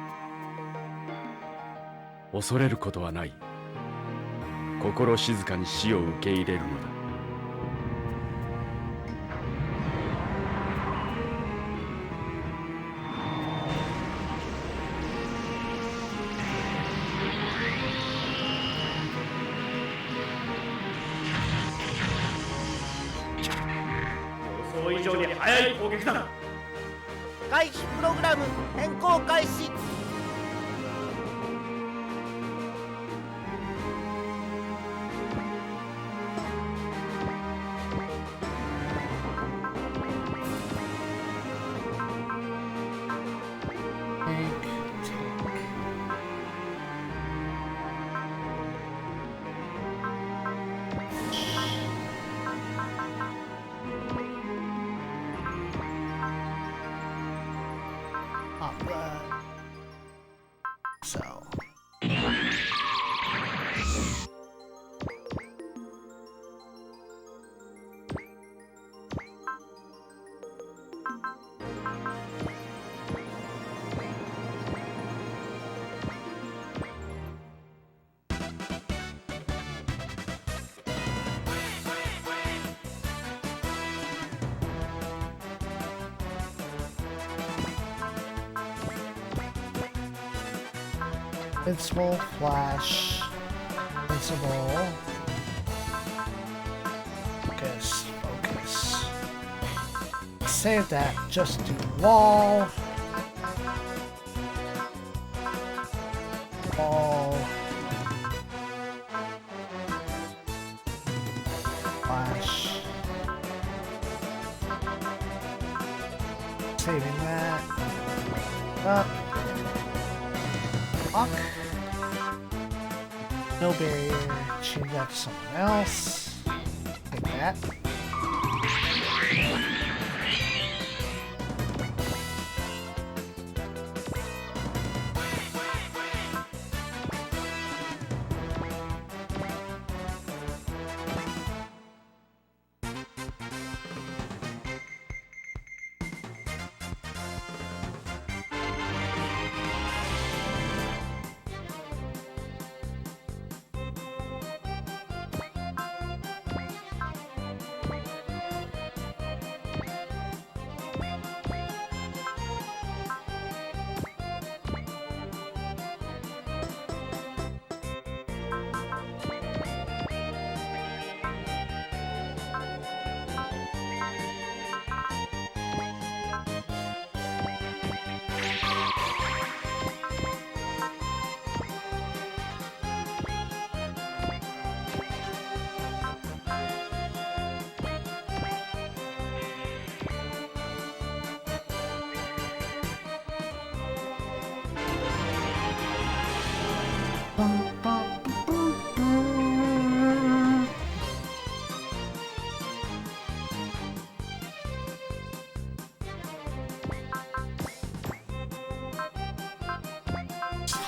恐れることはない。心静かに死を受け入れるのだ。予想以上に速い攻撃だ。回避プログラム変更開始。So. Invincible, Flash, Invincible, Focus, Focus. Save that, just do Wall, Wall, Flash, saving that, up, Lock. No barrier, change that to someone else. Take that.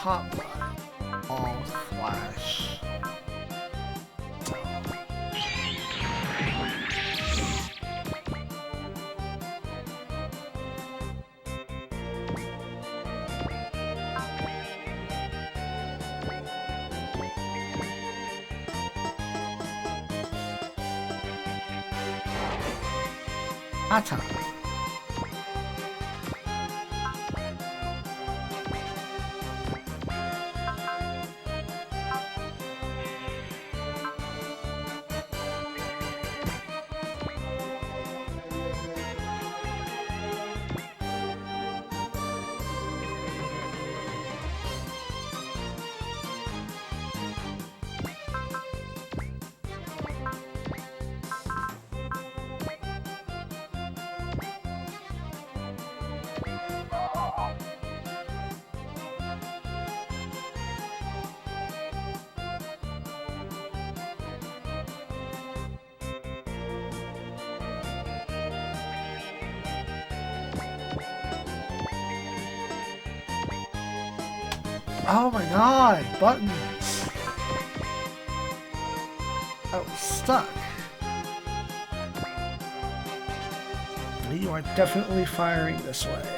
Hot line, all flash. Ata. Oh my god, buttons. I was stuck. You are definitely firing this way.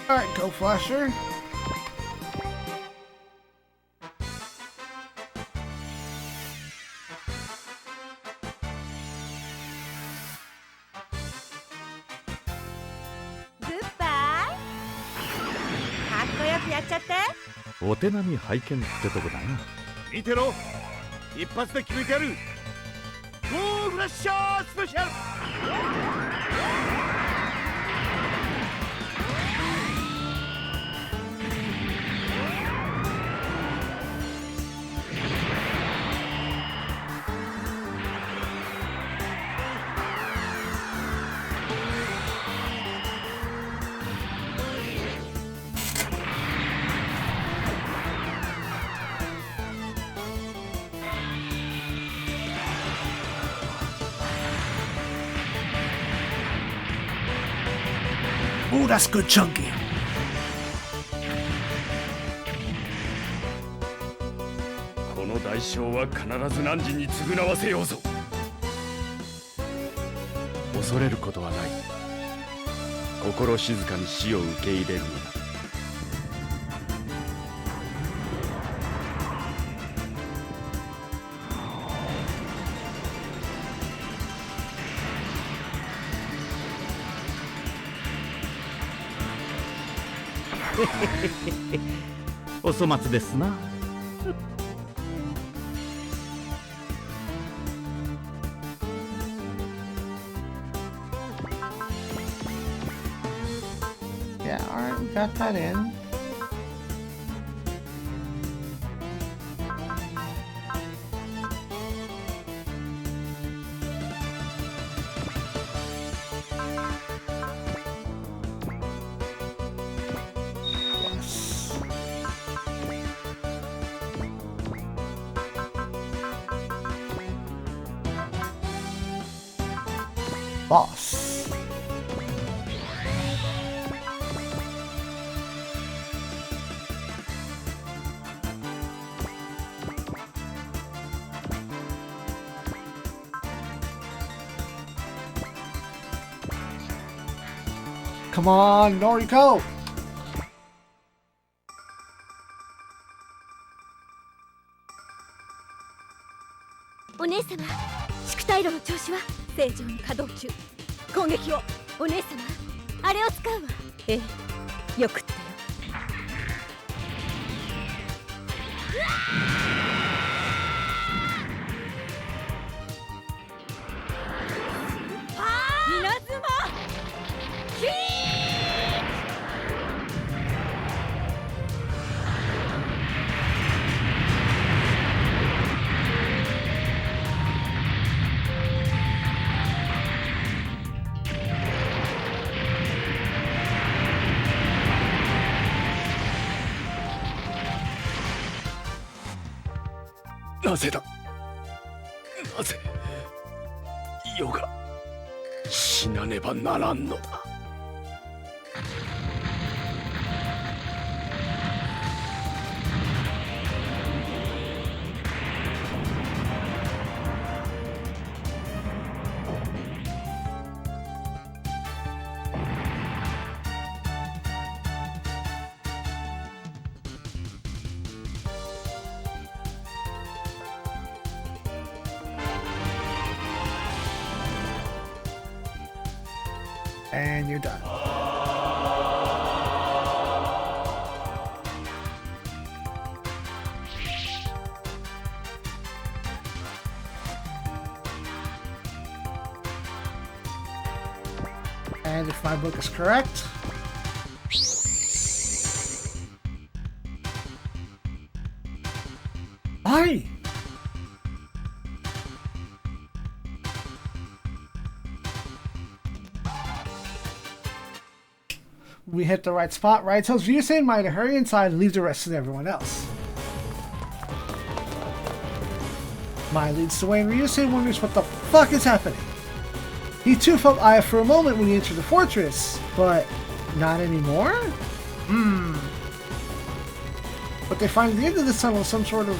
Alright, go Flasher. Goodbye. かっこよくやっちゃって。お手並み拝見ってとこだな。見てろ、一発で決めてやる。ゴーフラッシャースペシャル。Ooh, that's good chunky. この代償は必ず汝に償わせようぞ。恐れることはない。心静かに死を受け入れるのだ。お粗末ですな。Yeah, alright, we got that in. Boss. Come on, Noriko! お姉様、宿退路の調子は正常に稼働中。攻撃を。お姉様、あれを使うわ。ええ、よくってよ。稲妻キーなぜだ。なぜ世が死なねばならんのだ。And you're done. And if my book is correct, why? We hit the right spot. Right tells Ryusei and Mai to hurry inside and leave the rest to everyone else. Mai leads the way and Ryusei wonders what the fuck is happening. He too felt Aya for a moment when he entered the fortress, but not anymore? But they find at the end of this tunnel some sort of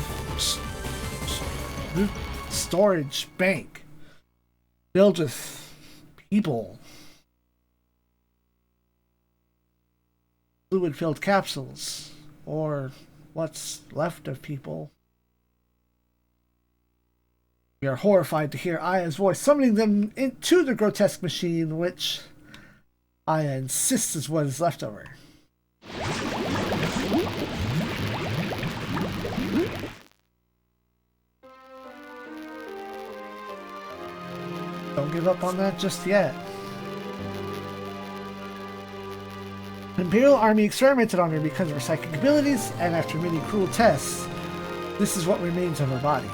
storage bank filled with people. Fluid-filled capsules, or what's left of people. We are horrified to hear Aya's voice summoning them into the grotesque machine, which Aya insists is what is left of her. Don't give up on that just yet. The Imperial Army experimented on her because of her psychic abilities, and after many cruel tests, this is what remains of her body.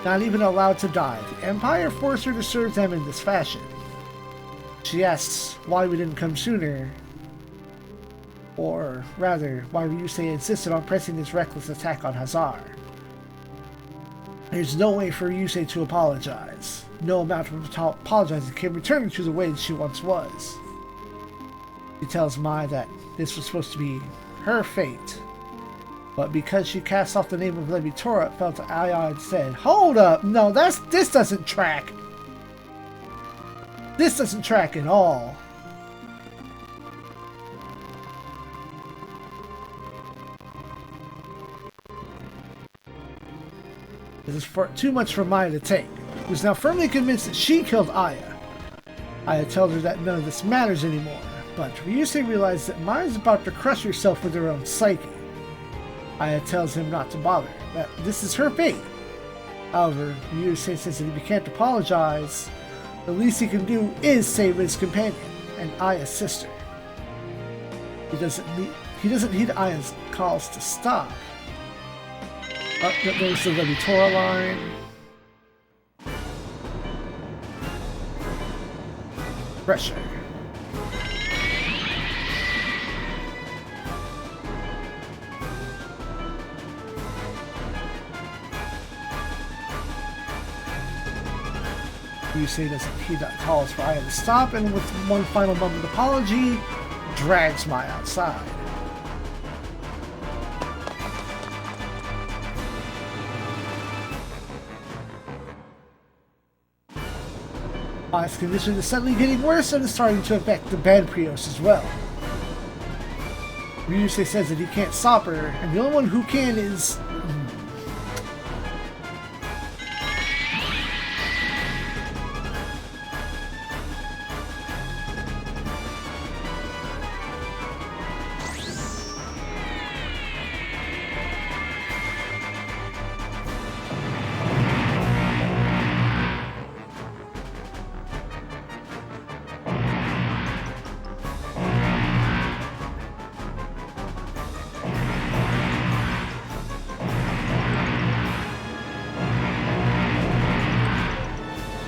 Not even allowed to die, the Empire forced her to serve them in this fashion. She asks why we didn't come sooner, or rather, why Ryusei insisted on pressing his reckless attack on Hazar. There's no way for Ryusei to apologize. No amount of apologizing can return her to the way that she once was. She tells Mai that this was supposed to be her fate, but because she cast off the name of Levitora, it fell to Aya and said, "Hold up, no, this doesn't track. This doesn't track at all." This is too much for Maya to take, who is now firmly convinced that she killed Aya. Aya tells her that none of this matters anymore. But Ryusei realizes that Mai is about to crush herself with her own psyche. Aya tells him not to bother, that this is her fate. However, Ryusei says that if he can't apologize, the least he can do is save his companion and Aya's sister. He doesn't heed Aya's calls to stop. Up goes the Levitora line. Pressure. Ryusei doesn't heed that calls for Aya to stop, and with one final mumbled apology, drags Mai outside. Maya's condition is suddenly getting worse and is starting to affect the Banprios as well. Ryusei says that he can't stop her, and the only one who can is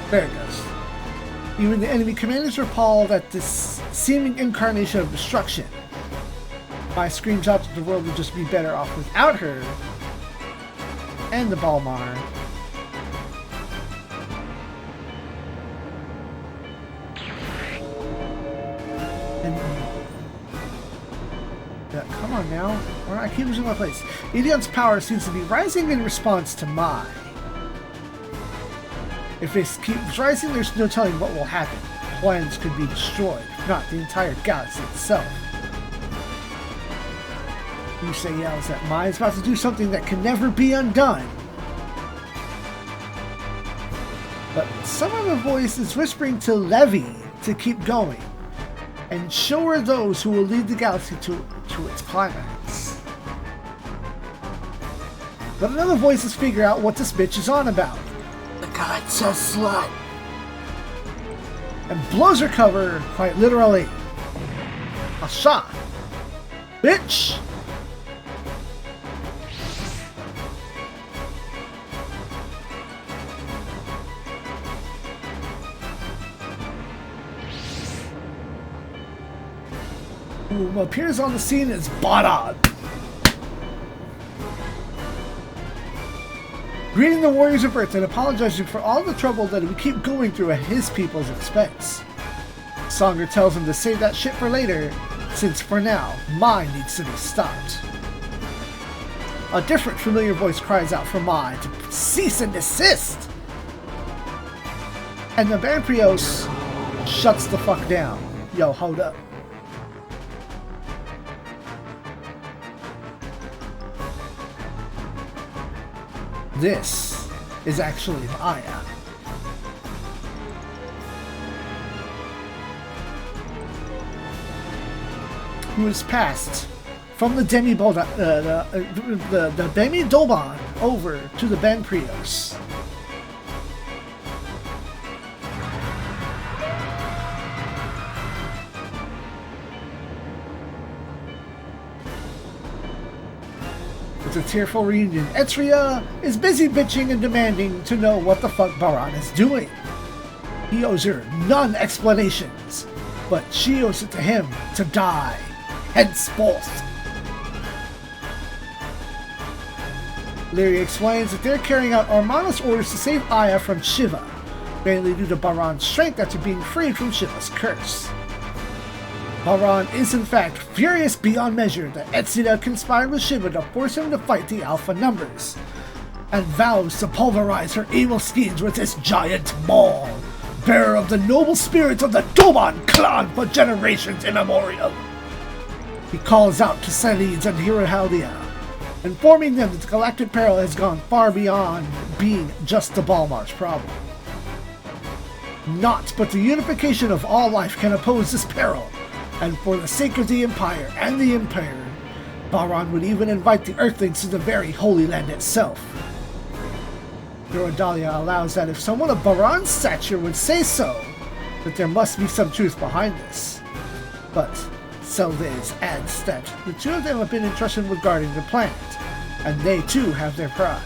there it goes. Even the enemy commanders are appalled at this seeming incarnation of destruction. Mai screams out that the world would just be better off without her. and the Balmar. And yeah, come on now. I keep losing my place. Ideon's power seems to be rising in response to Mai. If it keeps rising, there's no telling what will happen. Planets could be destroyed, if not the entire galaxy itself. Yusei yells that Mai is about to do something that can never be undone. But some of the voice is whispering to Levi to keep going and show her those who will lead the galaxy to its climax. But another voice is figuring out what this bitch is on about. The gods are slut. And blows her cover, quite literally. Asha. Bitch! Who appears on the scene as Baran. Greeting the warriors of Earth and apologizing for all the trouble that we keep going through at his people's expense. Songer tells him to save that shit for later, since for now, Mai needs to be stopped. A different familiar voice cries out for Mai to cease and desist! And the Banprios shuts the fuck down. Yo, hold up. This is actually Maya. Who is passed from the Demi-Doban over to the Banprios. It's a tearful reunion. Etria is busy bitching and demanding to know what the fuck Baran is doing. He owes her none explanations, but she owes it to him to die henceforth. Lyria explains that they're carrying out Armana's orders to save Aya from Shiva, mainly due to Baran's strength after being freed from Shiva's curse. Baran is in fact furious beyond measure that Etsida conspired with Shiva to force him to fight the Alpha numbers, and vows to pulverize her evil schemes with this giant maul, bearer of the noble spirits of the Doban clan for generations immemorial. He calls out to Selids and Hirohaldia, informing them that the galactic peril has gone far beyond being just the Balmar's problem. Naught but the unification of all life can oppose this peril, and for the sake of the Empire and the Empire, Baran would even invite the Earthlings to the very Holy Land itself. Hirohaldia allows that if someone of Baran's stature would say so, that there must be some truth behind this. But Selviz adds that the two of them have been entrusted with guarding the planet, and they too have their pride.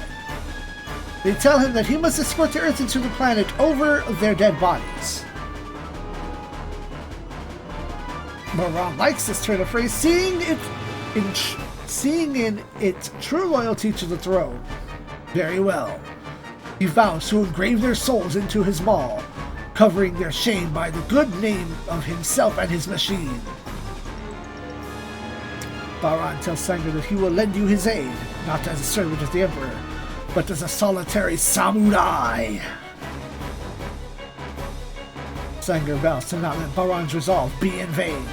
They tell him that he must escort the Earthlings to the planet over their dead bodies. Baran likes this turn of phrase, seeing in its true loyalty to the throne. Very well. He vows to engrave their souls into his maul, covering their shame by the good name of himself and his machine. Baran tells Sanger that he will lend you his aid, not as a servant of the Emperor, but as a solitary samurai. Sanger vows to not let Baran's resolve be in vain.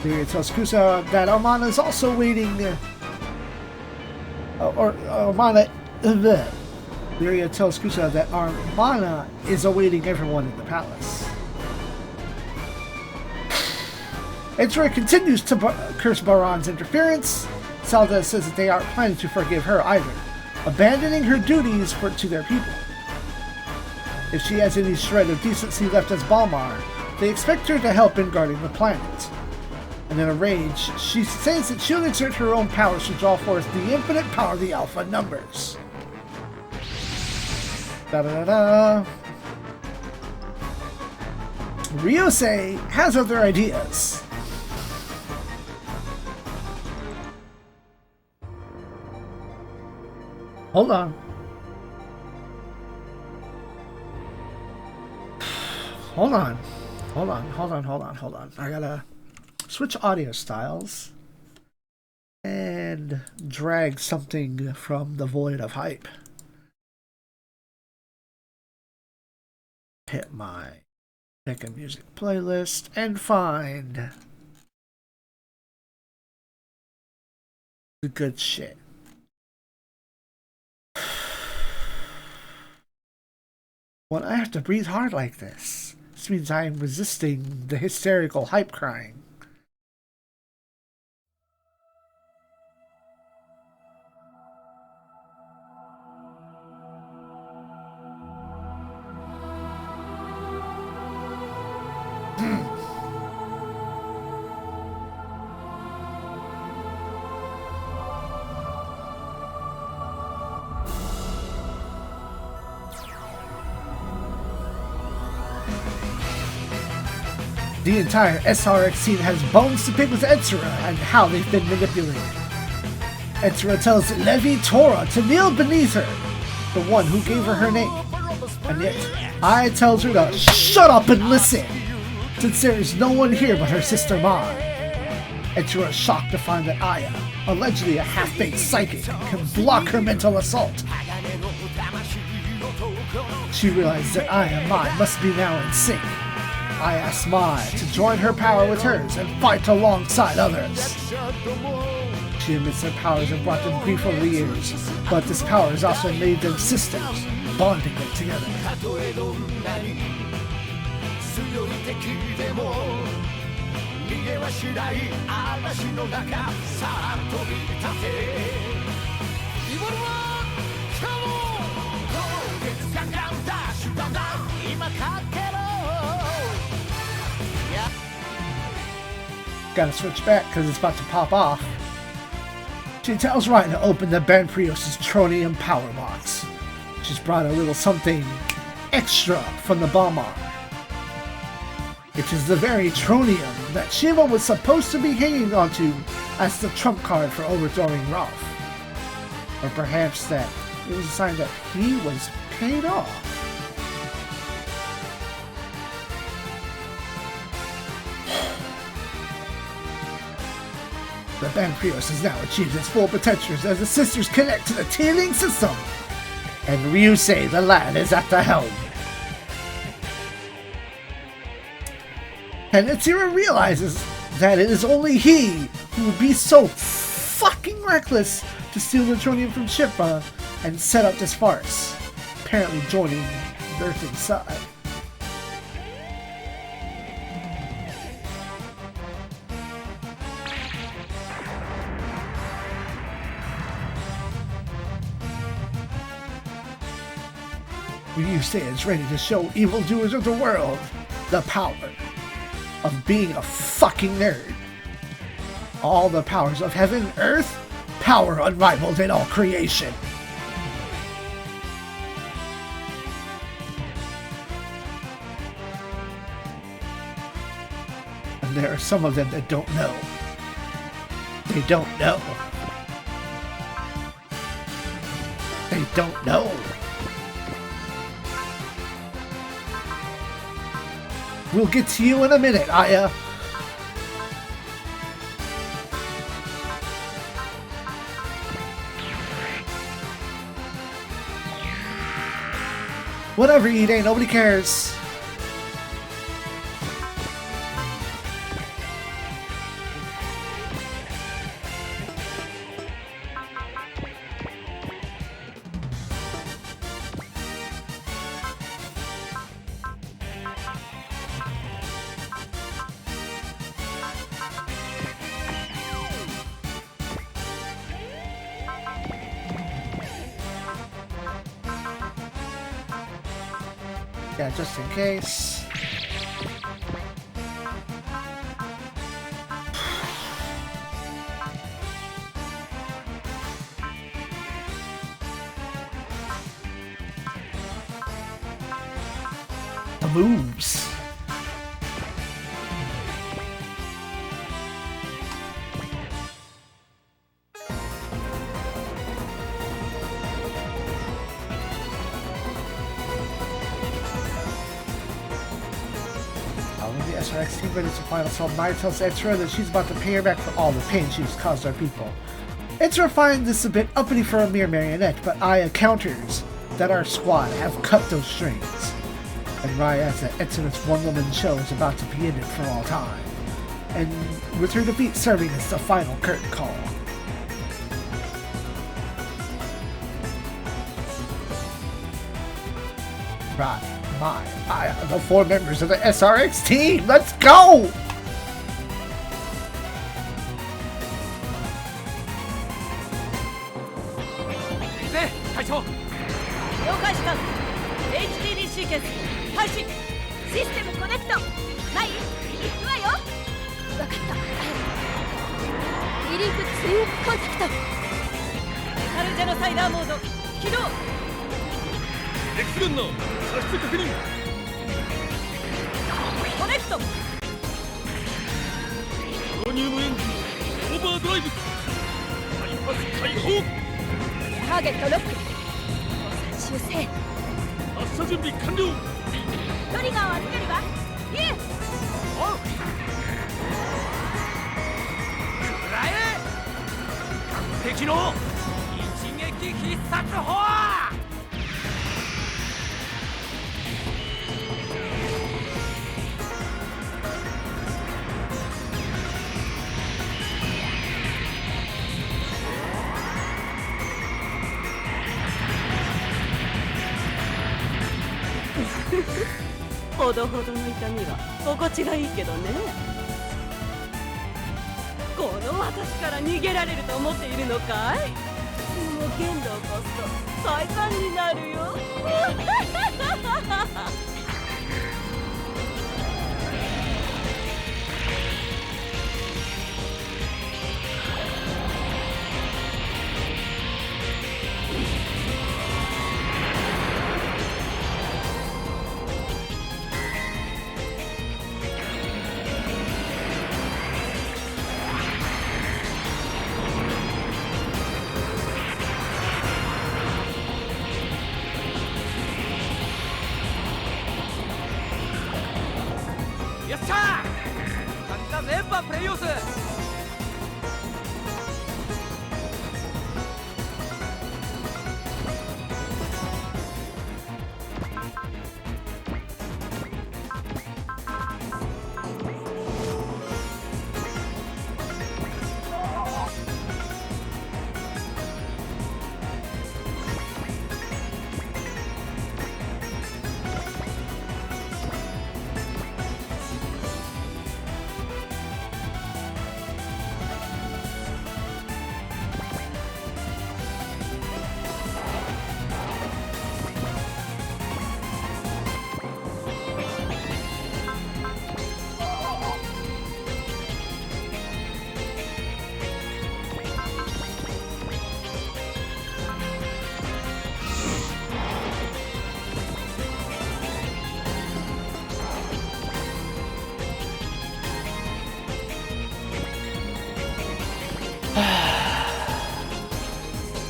Lyria tells Kusa that Armana is also waiting. Lyria tells Kusa that Armana is awaiting everyone in the palace. Etria continues to curse Baran's interference. Salda says that they aren't planning to forgive her either, abandoning her duties to their people. If she has any shred of decency left as Balmar, they expect her to help in guarding the planet. And in a rage, she says that she'll exert her own powers to draw forth the infinite power of the Alpha numbers. Da-da-da-da. Ryosei has other ideas. Hold on. Hold on. I gotta switch audio styles and drag something from the void of hype. Hit my pick a music playlist and find the good shit. When I have to breathe hard like this, this means I am resisting the hysterical hype crying. The entire SRX scene has bones to pick with Etsura and how they've been manipulated. Etsura tells Levi Tora to kneel beneath her, the one who gave her her name. And yet, Ai tells her to shut up and listen, since there is no one here but her sister Ma. Etsura is shocked to find that Aya, allegedly a half-baked psychic, can block her mental assault. She realizes that Aya and Mai must be now in sync. I asked Mai to join her power with hers and fight alongside others. She admits their powers have brought them grief over the years, but this power has also made them sisters, bonding them together. Gotta switch back because it's about to pop off. She tells Ryan to open the Banprios' Tronium power box. She's brought a little something extra from the Balmar. It is the very Tronium that Shiva was supposed to be hanging onto as the trump card for overthrowing Ralph. Or perhaps that it was a sign that he was paid off. The Banprios has now achieved its full potential as the sisters connect to the Teeling system. And Ryusei the lad is at the helm. And Etsura realizes that it is only he who would be so fucking reckless to steal the Tronium from Shipra and set up this farce, apparently joining the Earthling side. Ryusei is ready to show evildoers of the world the power of being a fucking nerd. All the powers of heaven and earth, power unrivaled in all creation. And there are some of them that don't know. They don't know. They don't know. We'll get to you in a minute, Aya. Whatever, Ide, nobody cares. Yeah, just in case. The moves. SRX team ready to final assault. Maya tells Ezra that she's about to pay her back for all the pain she's caused our people. Ezra finds this a bit uppity for a mere marionette, but Aya counters that our squad have cut those strings. And Raya adds that Ezra's one-woman show is about to be ended for all time. And with her defeat serving as the final curtain call. Right, Aya, the 4 members of the SRX team, let's go! 隊長了解時間 HTD シーケンス開始システムコネクトない行くわよ分かった離陸ツインコンタクトメタルジェノサイダーモード起動 X 軍の射出確認コネクトプロニウムエンジンオーバードライブ開発開放ターゲットロック修正発射準備完了トリガーを預けるわイエスおうくらえ敵の一撃必殺砲ほどほどの痛みは心地がいいけどねこの私から逃げられると思っているのかいその剣道こそ快感になるよよっしゃ感じだぜバプレイオス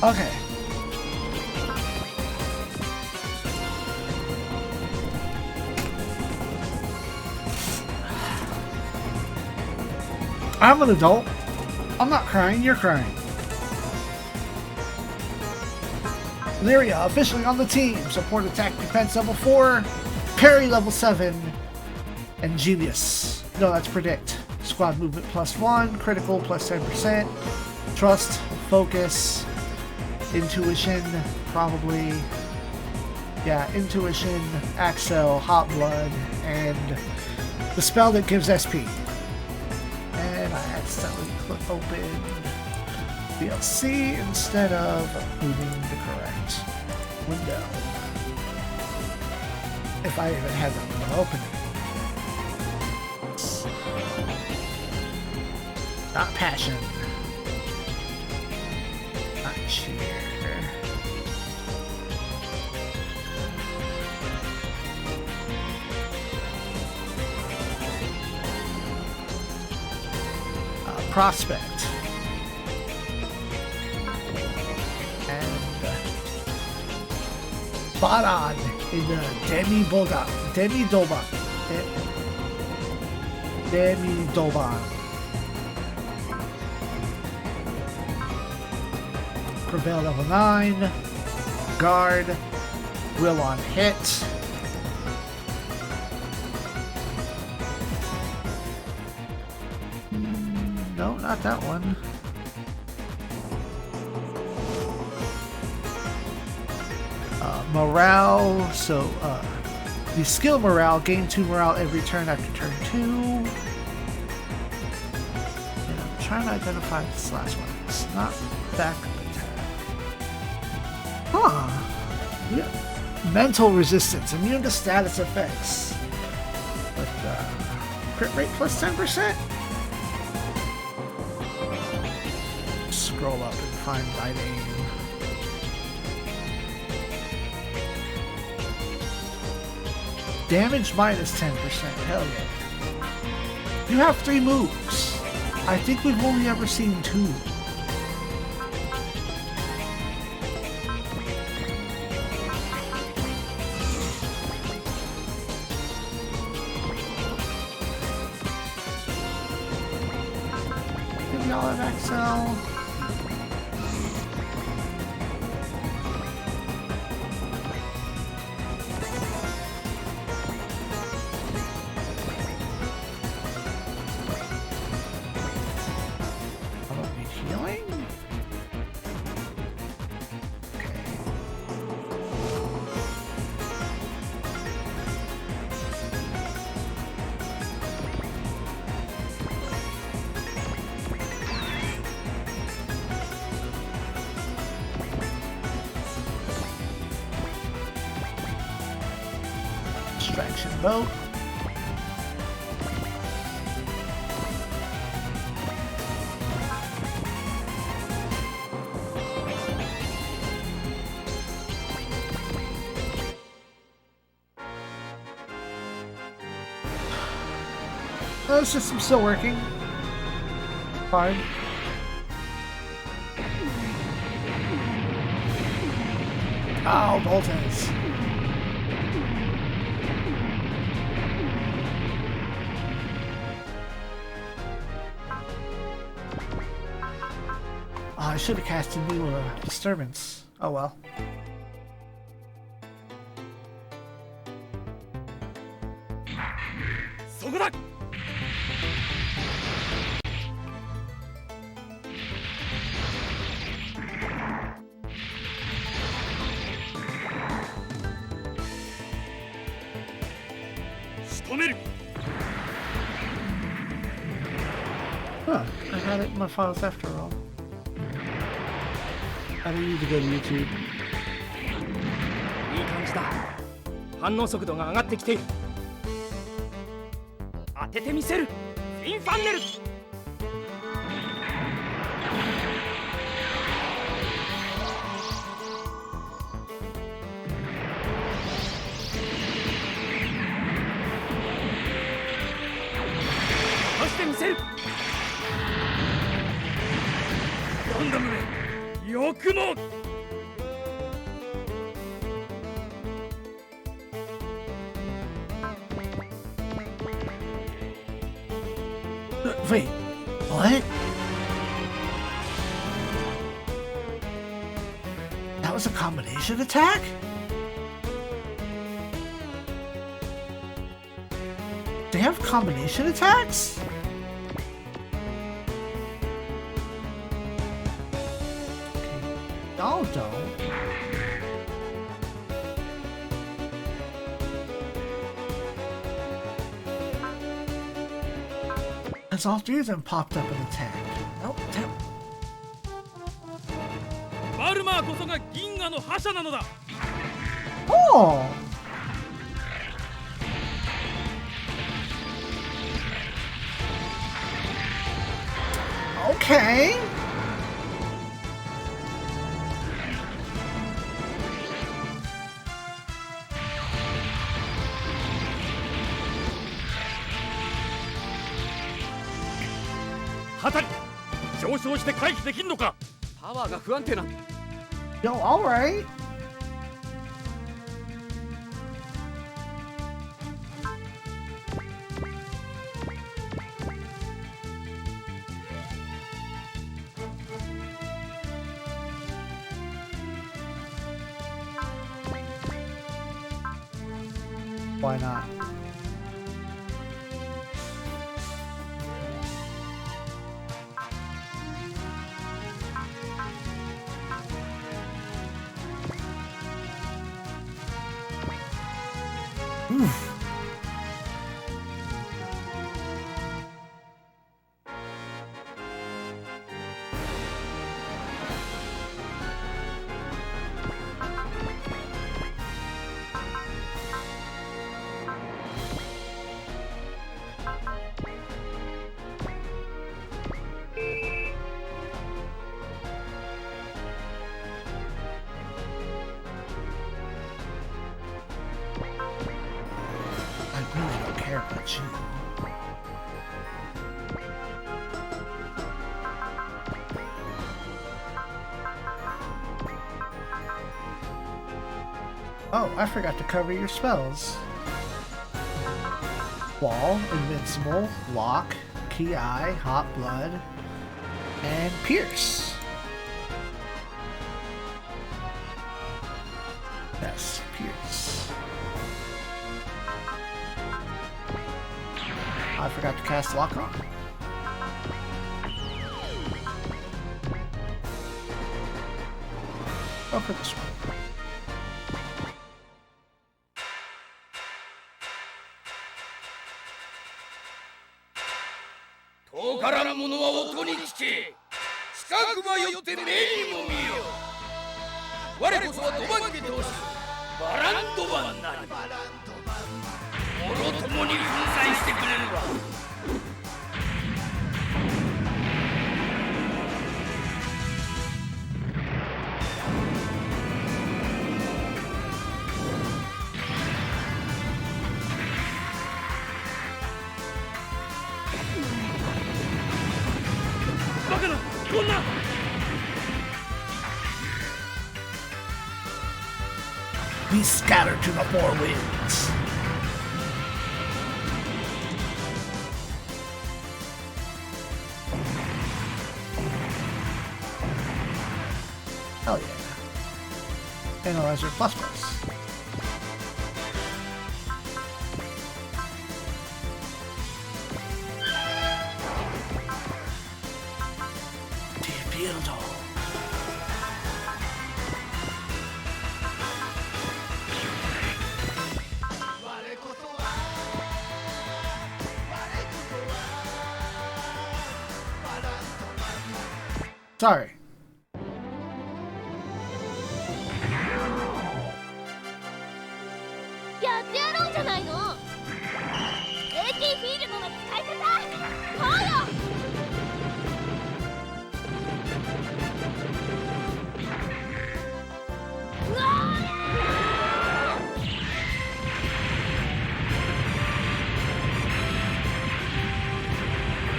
Okay. I'm an adult. I'm not crying, you're crying. Lyria, officially on the team. Support attack defense level 4, parry level 7, and genius. No, that's predict. Squad movement +1, critical +10%, trust, focus, intuition, probably. Yeah, intuition, Axel, hot blood, and the spell that gives SP. And I accidentally click open DLC instead of moving the correct window. If I even had that window open. Not passion. Not cheer. Prospect. And Baran in the Demi-Doba. Demi Doban. Prevail level 9. Guard. Will on hit. No, not that one. Morale, so the skill morale, gain 2 morale every turn after turn 2. And I'm trying to identify this last one. It's not backup attack. Huh. Yeah. Mental resistance, immune to status effects. With crit rate plus 10%. Scroll up and find my name. Damage minus 10%. Hell yeah. You have 3 moves. I think we've only ever seen 2. Give y'all an XL. Distraction boat. The system's still working. Fine. Oh, Boltons. I should have cast a new disturbance. Oh well. Huh, I had it in my files after all. I don't need to go to YouTube. いい感じだ。反応速度が上がってきている。当ててみせる。インファンネル。出してみせる。ガンダムめ、よくも。Wait, what? That was a combination attack? They have combination attacks? Y'all don't. As all 3 of them popped up and attacked. Oh, damn. バルマーこそが銀河の覇者なのだ。 Oh! Okay. Yo, alright. Why not? Oof. I really don't care about you. Oh, I forgot to cover your spells. Wall, Invincible, Lock, Key Eye, Hot Blood, and Pierce. Yes, Pierce. I forgot to cast Lock On. Go for this one. Be scattered to the four winds. Hell yeah. Analyzer plus plus. Defieldo. Sorry.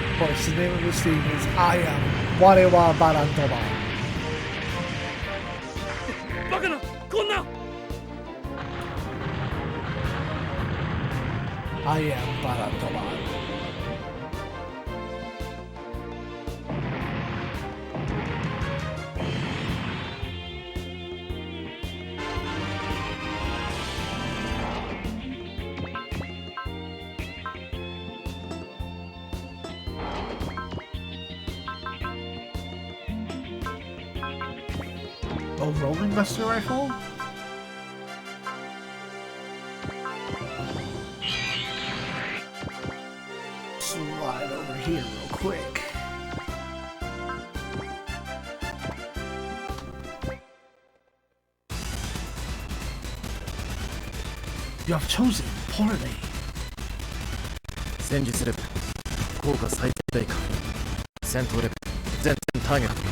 Of course, the name of this theme is I Am Warewa Barantoba. I am Barantoba. Oh, rolling buster rifle? Slide over here real quick. You have chosen poorly. 戦術レベル効果最低下戦闘レベル全然ターゲット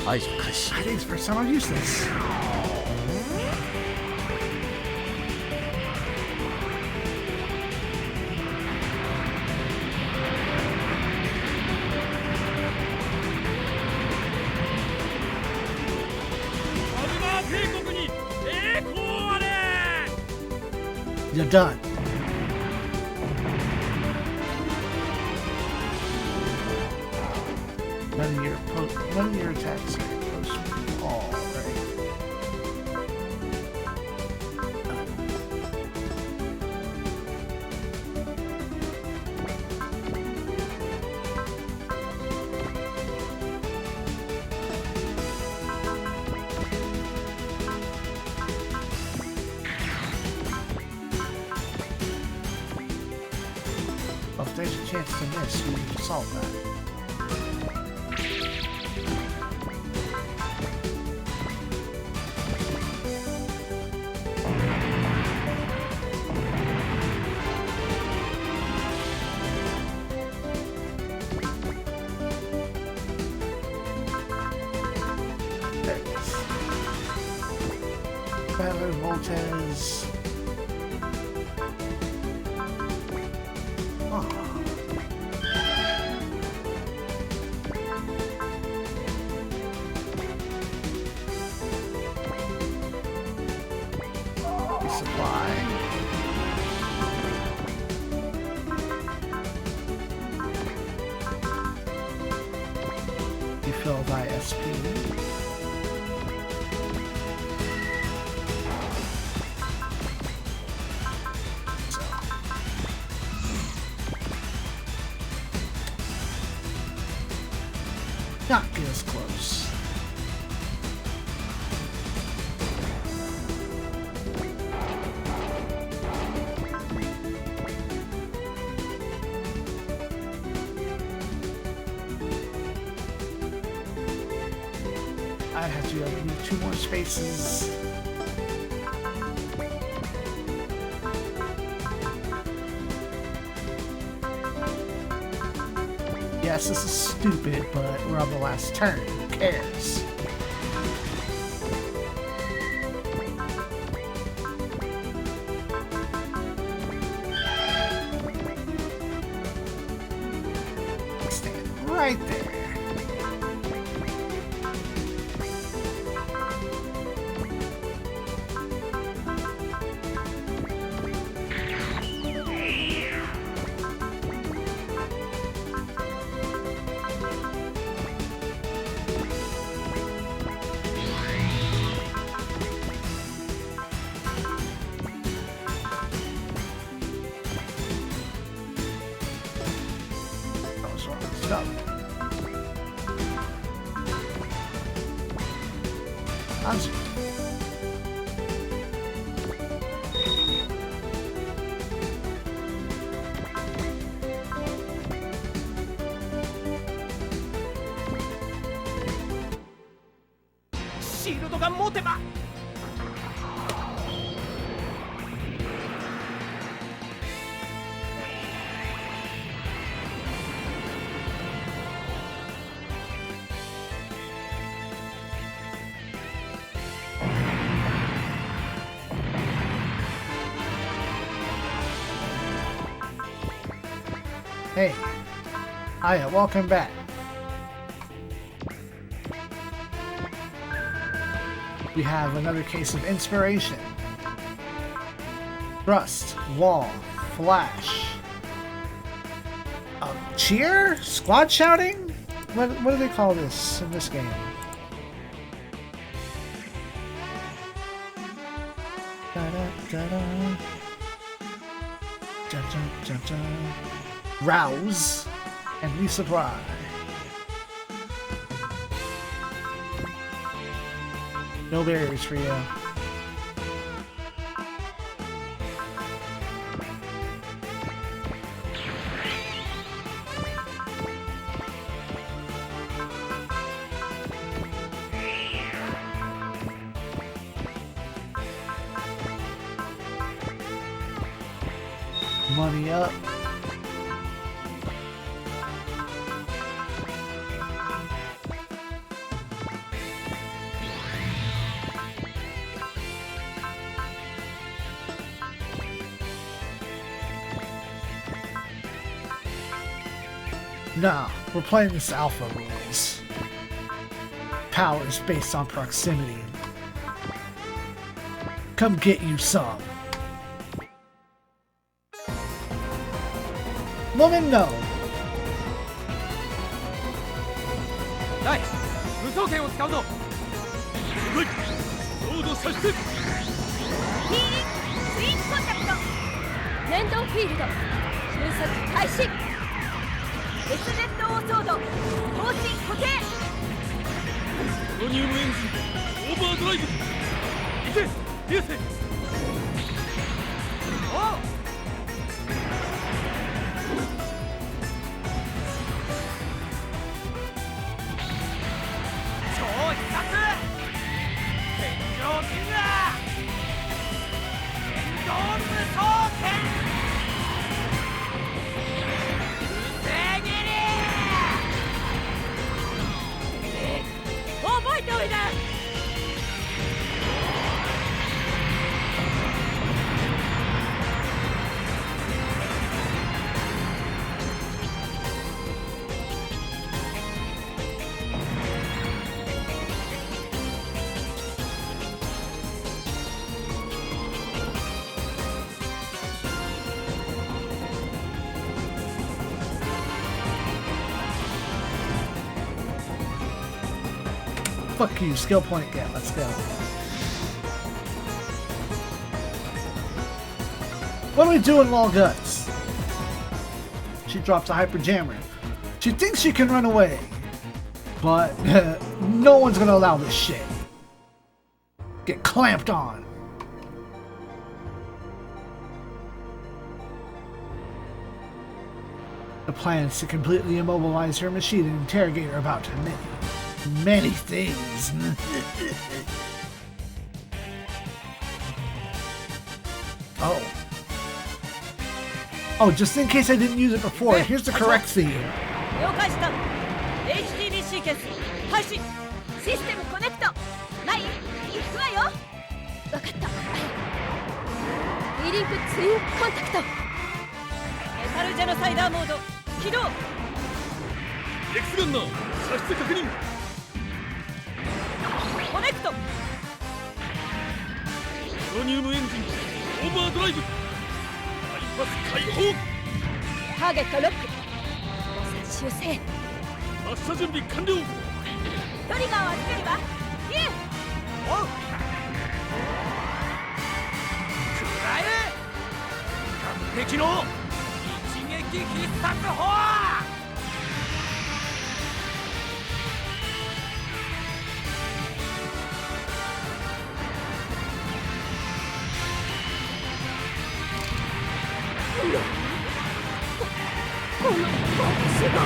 排除開始 I think it's the first time I've used this. You're done. attacks are close to all, right? Well, if there's a chance to miss, we need to solve that. There it is. Battler Voltes. Refill by SP. Not get as close. I have to need 2 more spaces. Yes, this is stupid, but we're on the last turn. Who cares? Stand right there. Stop. Answer. Hey, hiya, welcome back. We have another case of inspiration. Thrust, wall, flash. Cheer? Squad shouting? What do they call this in this game? Rouse and resupply. No barriers for you. Money up. Nah, we're playing this alpha rules. Powers based on proximity. Come get you some. Woman, no. Nice. 武装動拳を使うぞ。来い。ロード射出。ヒーリングツインコンタクト。連動フィールド瞬足開始。SZO ソード方針固定。プロニウムエンジンオーバードライブ。行け流星。おう。超必殺天井神羅電動無双剣無声斬り。覚えておいで。Fuck you, skill point get, let's go. What are we doing, Lol Guts? She drops a hyper jammer. She thinks she can run away, but no one's gonna allow this shit. Get clamped on. The plan is to completely immobilize her machine and interrogate her about many things. Oh, just in case I didn't use it before, here's the correct theme. 了解した。 HTD シーケンス開始。システムコネクト。ない？行くわよ。わかった。リリンクツインコンタクト。メタルジェノサイダーモード起動。X ガンナー射出確認。コネクト。プロニウムエンジンオーバードライブ。バイパス開放。ターゲットロック。修正。発射準備完了。トリガーを預けるわ。イエン。おう。食らえ。完璧の一撃必殺砲。この私が。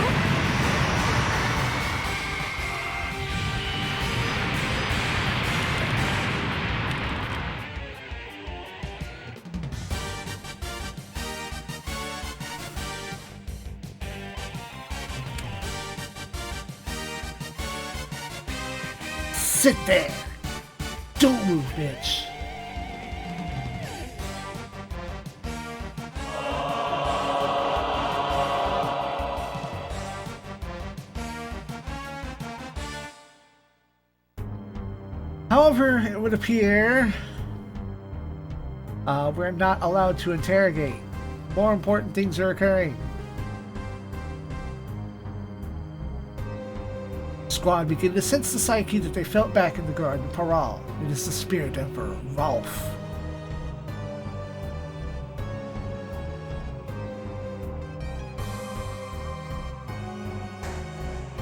Sit there. Don't move, bitch. However, it would appear we're not allowed to interrogate. More important things are occurring. Squad begin to sense the psyche that they felt back in the Garden Paral. It is the spirit emperor, Rolf.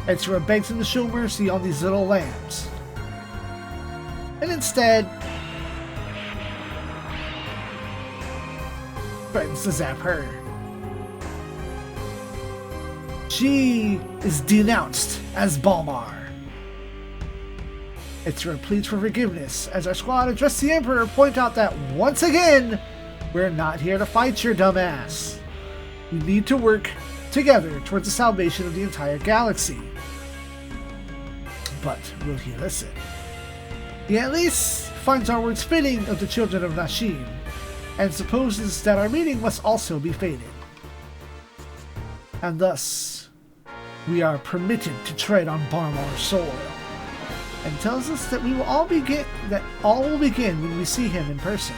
Ezra begs him to show mercy on these little lambs. And instead threatens to zap her. She is denounced as Balmar. Ezra pleads for forgiveness as our squad address the Emperor, point out that once again, we're not here to fight your dumbass. We need to work together towards the salvation of the entire galaxy. But will he listen? He at least finds our words fitting of the children of Nashim, and supposes that our meeting must also be fated. And thus, we are permitted to tread on Barmar's soil, and tells us that all will begin when we see him in person.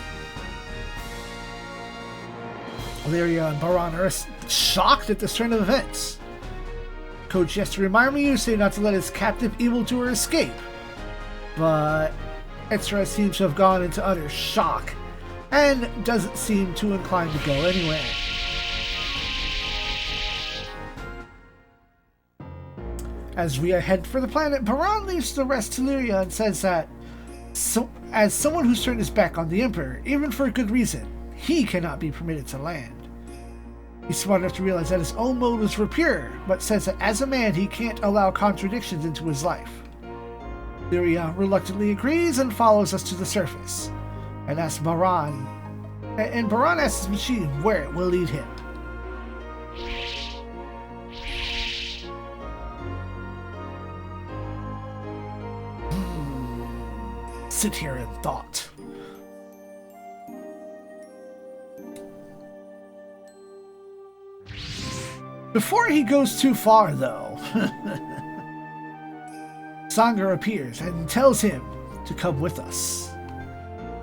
Illyria and Baran are shocked at this turn of events. Coach has to remind Ryusei not to let his captive evildoer escape, but Ezra seems to have gone into utter shock and doesn't seem too inclined to go anywhere. As we head for the planet, Baran leaves the rest to Lyria and says that, as someone who's turned his back on the Emperor, even for a good reason, he cannot be permitted to land. He's smart enough to realize that his own motives were pure, but says that as a man he can't allow contradictions into his life. Lyria reluctantly agrees and follows us to the surface, and asks Baran, asks his machine where it will lead him. Sit here in thought. Before he goes too far, though, Sanger appears and tells him to come with us.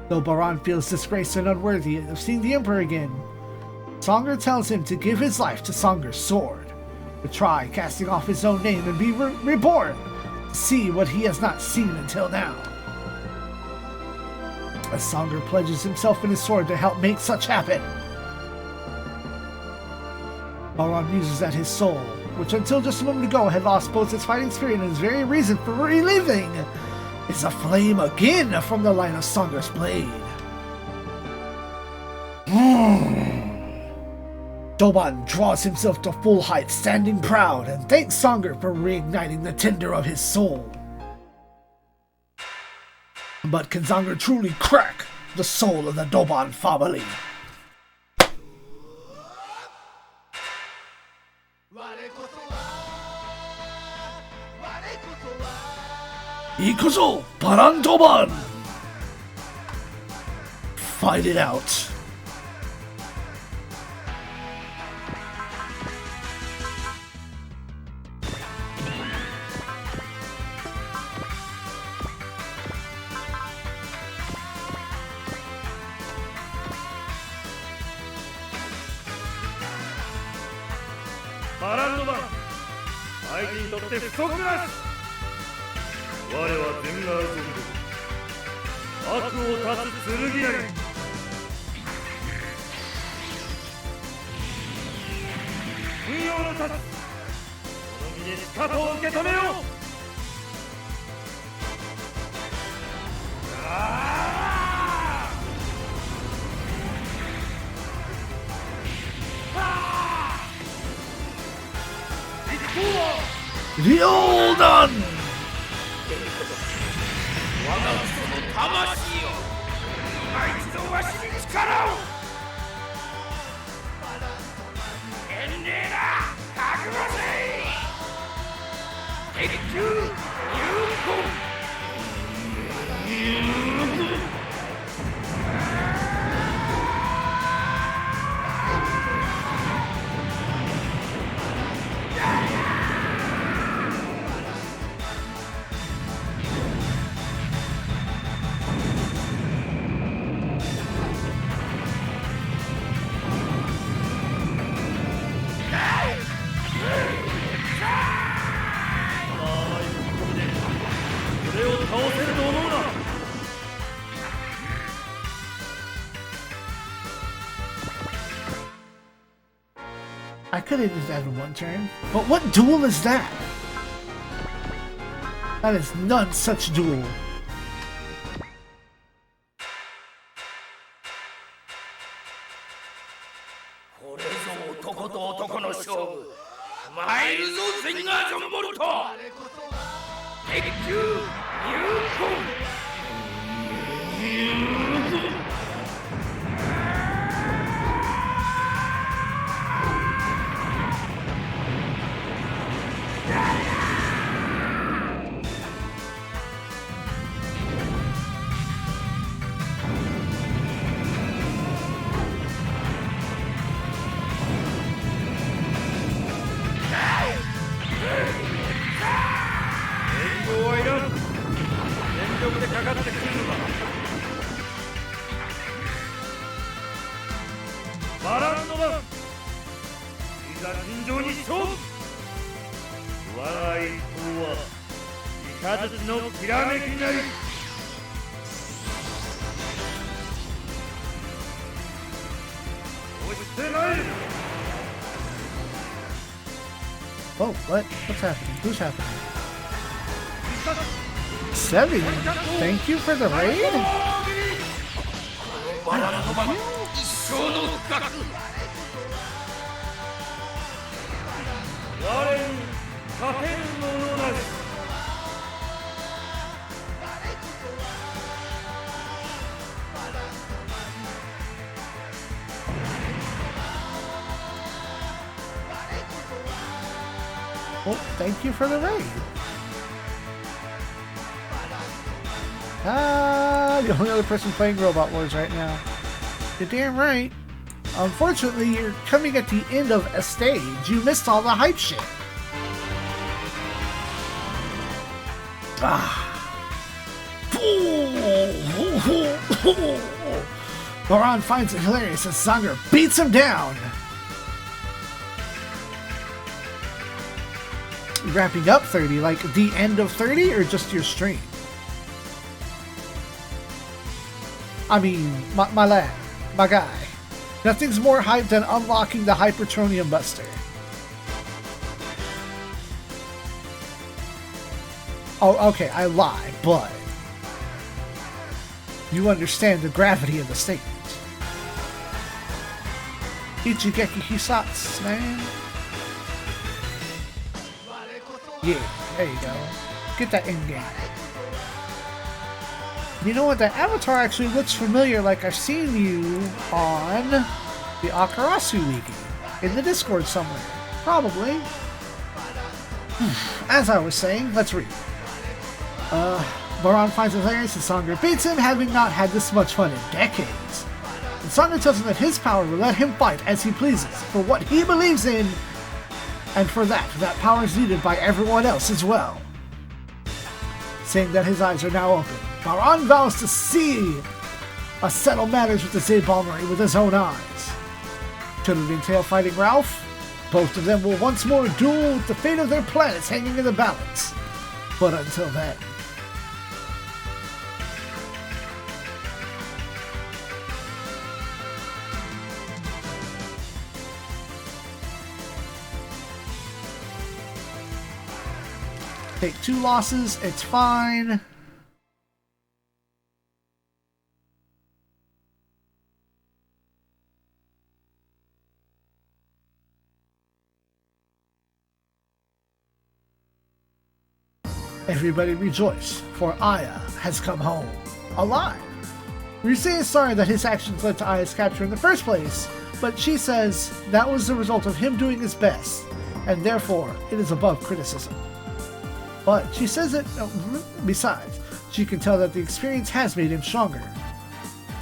Though Baran feels disgraced and unworthy of seeing the Emperor again, Sanger tells him to give his life to Sanger's sword, to try casting off his own name and be reborn, to see what he has not seen until now. As Sanger pledges himself and his sword to help make such happen, Baran muses at his soul, which until just a moment ago had lost both its fighting spirit and its very reason for reliving, is aflame again from the light of Sanger's blade. Doban draws himself to full height, standing proud, and thanks Sanger for reigniting the tinder of his soul. But can Sanger truly crack the soul of the Doban family? Ikuzo, Baran Doban! Fight it out.バランドマン、相手にとって不足なし。我は全側全部悪を断つ剣なり。運用の立つこの身でしかと受け止めよう。The old one! 我がその魂よ、今一度わしに力を。遠慮な覚悟せい。敵級入魂。I could have did that in one turn, but what duel is that? That is none such duel. のきらめきなり Oh, what? What's happening? Who's happening? Sevi, thank you for the raid? Well, thank you for the raid. The only other person playing Robot Wars right now. You're damn right. Unfortunately, you're coming at the end of a stage. You missed all the hype shit. Baron finds it hilarious as Sanger beats him down. Wrapping up 30, like the end of 30 or just your stream? I mean, my lad, my guy. Nothing's more hype than unlocking the Hypertronium Buster. Oh, okay, I lie, but you understand the gravity of the statement. Ichigeki Hisatsu, man. Yeah, there you go. Get that in-game. You know what? That avatar actually looks familiar, like I've seen you on the Akarasu Wiki in the Discord somewhere. Probably. As I was saying, let's read. Baron finds it hilarious and Sanger beats him, having not had this much fun in decades. And Sanger tells him that his power will let him fight as he pleases, for what he believes in, and for that power is needed by everyone else as well. Saying that his eyes are now open, Baron vows to settle matters with the Zebalmery with his own eyes. Should it entail fighting Ralph, both of them will once more duel with the fate of their planets hanging in the balance. But until then... Take 2 losses, it's fine. Everybody rejoice, for Aya has come home, alive. Ryusei is sorry that his actions led to Aya's capture in the first place, but she says that was the result of him doing his best, and therefore it is above criticism. But she says that, besides, she can tell that the experience has made him stronger.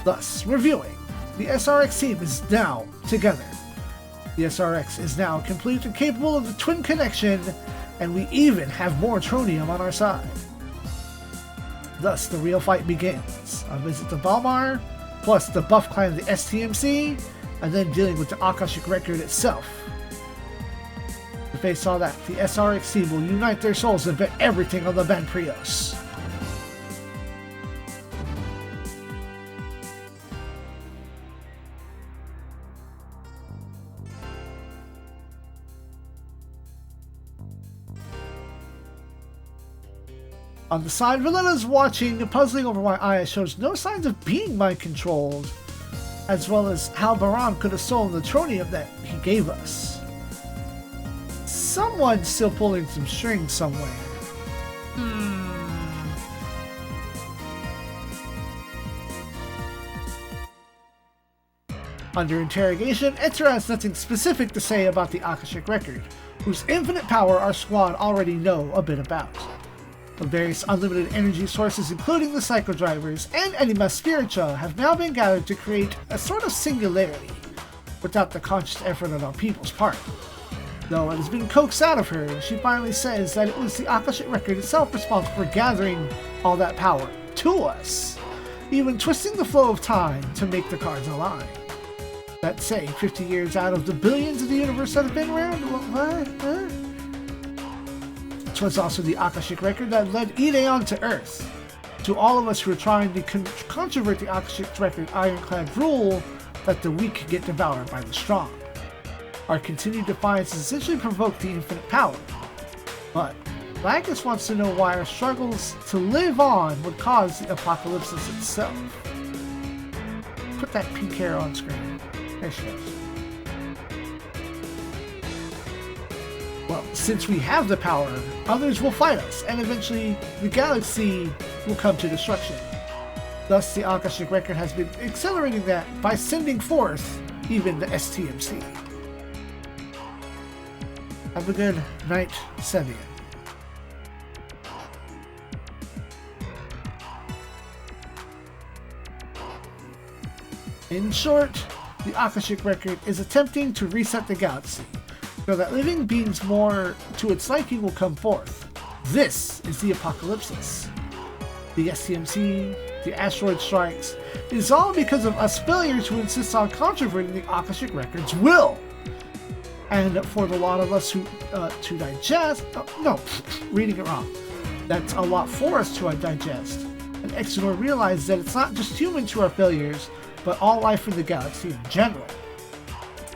Thus, reviewing, the SRX team is now together. The SRX is now complete and capable of the twin connection, and we even have more tronium on our side. Thus, the real fight begins. A visit to Balmar, plus the buff clan of the STMC, and then dealing with the Akashic Record itself. To face all that, the SRX team will unite their souls and bet everything on the Ben Prios. On the side, Valena's watching, puzzling over why Aya shows no signs of being mind-controlled, as well as how Baron could have stolen the tronium that he gave us. Someone's still pulling some strings somewhere. Under interrogation, Etzer has nothing specific to say about the Akashic Record, whose infinite power our squad already know a bit about. The various unlimited energy sources, including the psychodrivers and Anima Spiritua, have now been gathered to create a sort of singularity, without the conscious effort on our people's part. Though it has been coaxed out of her, she finally says that it was the Akashic Record itself responsible for gathering all that power to us, even twisting the flow of time to make the cards align. That's say 50 years out of the billions of the universe that have been around? What? It was also the Akashic record that led Ideon to Earth. To all of us who are trying to controvert the Akashic record ironclad rule that the weak get devoured by the strong. Our continued defiance essentially provoked the infinite power. But Magus wants to know why our struggles to live on would cause the apocalypse itself. Put that pink hair on screen. There she goes. Well, since we have the power, others will fight us, and eventually the galaxy will come to destruction. Thus, the Akashic record has been accelerating that by sending forth even the STMC. Have a good night, Sevian. In short, the Akashic record is attempting to reset the galaxy, so that living beings more to its liking will come forth. This is the apocalypse. The STMC, the asteroid strikes, it is all because of us failures who insist on controverting the Akashic record's will. And for the lot of us who to digest, reading it wrong. That's a lot for us to digest. And Exodor realized that it's not just humans who are failures, but all life in the galaxy in general.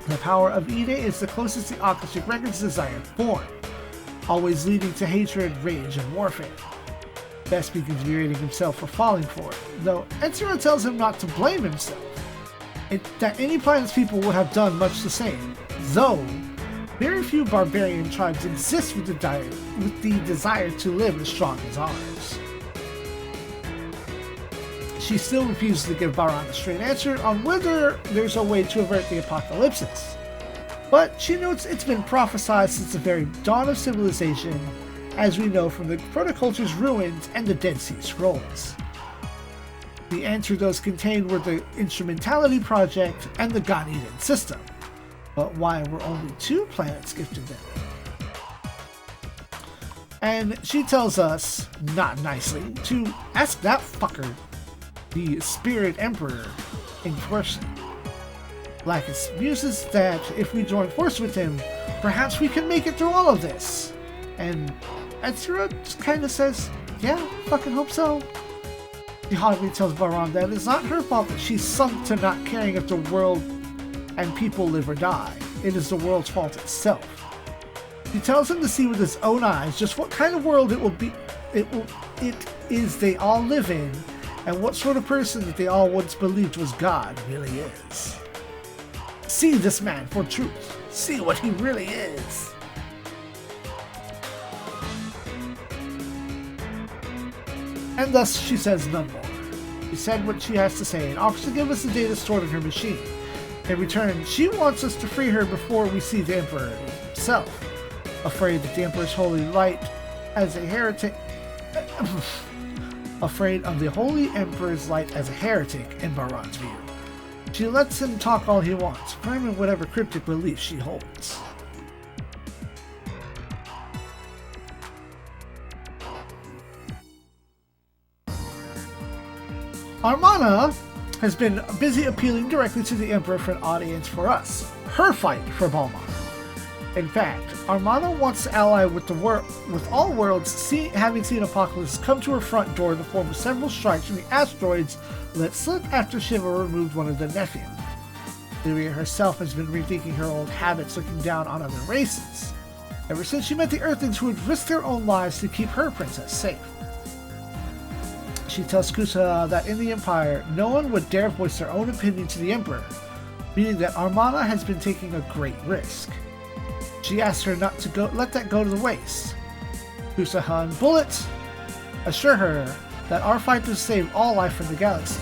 The power of Ide is the closest the Akashic record's desired form, always leading to hatred, rage, and warfare. Best begins berating himself for falling for it, though Enziro tells him not to blame himself, that any planet's people would have done much the same, though very few barbarian tribes exist with the desire to live as strong as ours. She still refuses to give Baran a straight answer on whether there's a way to avert the apocalypse. But she notes it's been prophesied since the very dawn of civilization, as we know from the Protoculture's ruins and the Dead Sea Scrolls. The answer those contained were the Instrumentality Project and the God Eden system. But why were only 2 planets gifted them? And she tells us, not nicely, to ask that fucker, the Spirit Emperor, in person. Lacus muses that if we join force with him, perhaps we can make it through all of this. And Etsura just kind of says, yeah, fucking hope so. She haughtily tells Baran that it's not her fault that she's sunk to not caring if the world and people live or die. It is the world's fault itself. She tells him to see with his own eyes just what kind of world it is they all live in, and what sort of person that they all once believed was God really is. See this man for truth. See what he really is. And thus she says none more. She said what she has to say and offers to give us the data stored in her machine. In return, she wants us to free her before we see the Emperor himself, afraid that the Emperor's holy light as a heretic... afraid of the Holy Emperor's light as a heretic in Baran's view. She lets him talk all he wants, firm in whatever cryptic belief she holds. Armana has been busy appealing directly to the Emperor for an audience for us, her fight for Balmar. In fact, Armana wants to ally with all worlds having seen Apocalypse come to her front door in the form of several strikes from the asteroids let slip after Shiva removed one of the Nephilim. Lyria herself has been rethinking her old habits looking down on other races, ever since she met the Earthlings who would risk their own lives to keep her princess safe. She tells Kusa that in the Empire, no one would dare voice their own opinion to the Emperor, meaning that Armana has been taking a great risk. She asks her not to let that go to the waste. Kusaha and Bullet assure her that our fight to save all life in the galaxy.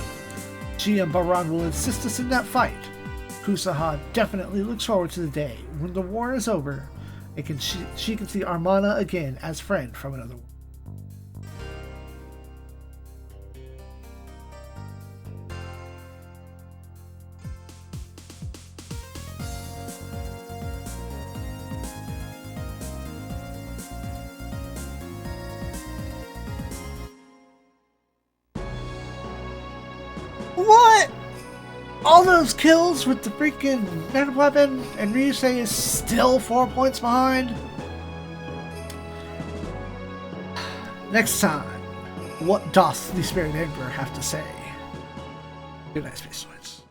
She and Baran will assist us in that fight. Kusaha definitely looks forward to the day when the war is over and she can see Armana again as friend from another world. What? All those kills with the freaking meta weapon and Ryusei is still 4 points behind? Next time, what doth the Spirit Emperor have to say? Good night, Space Swords.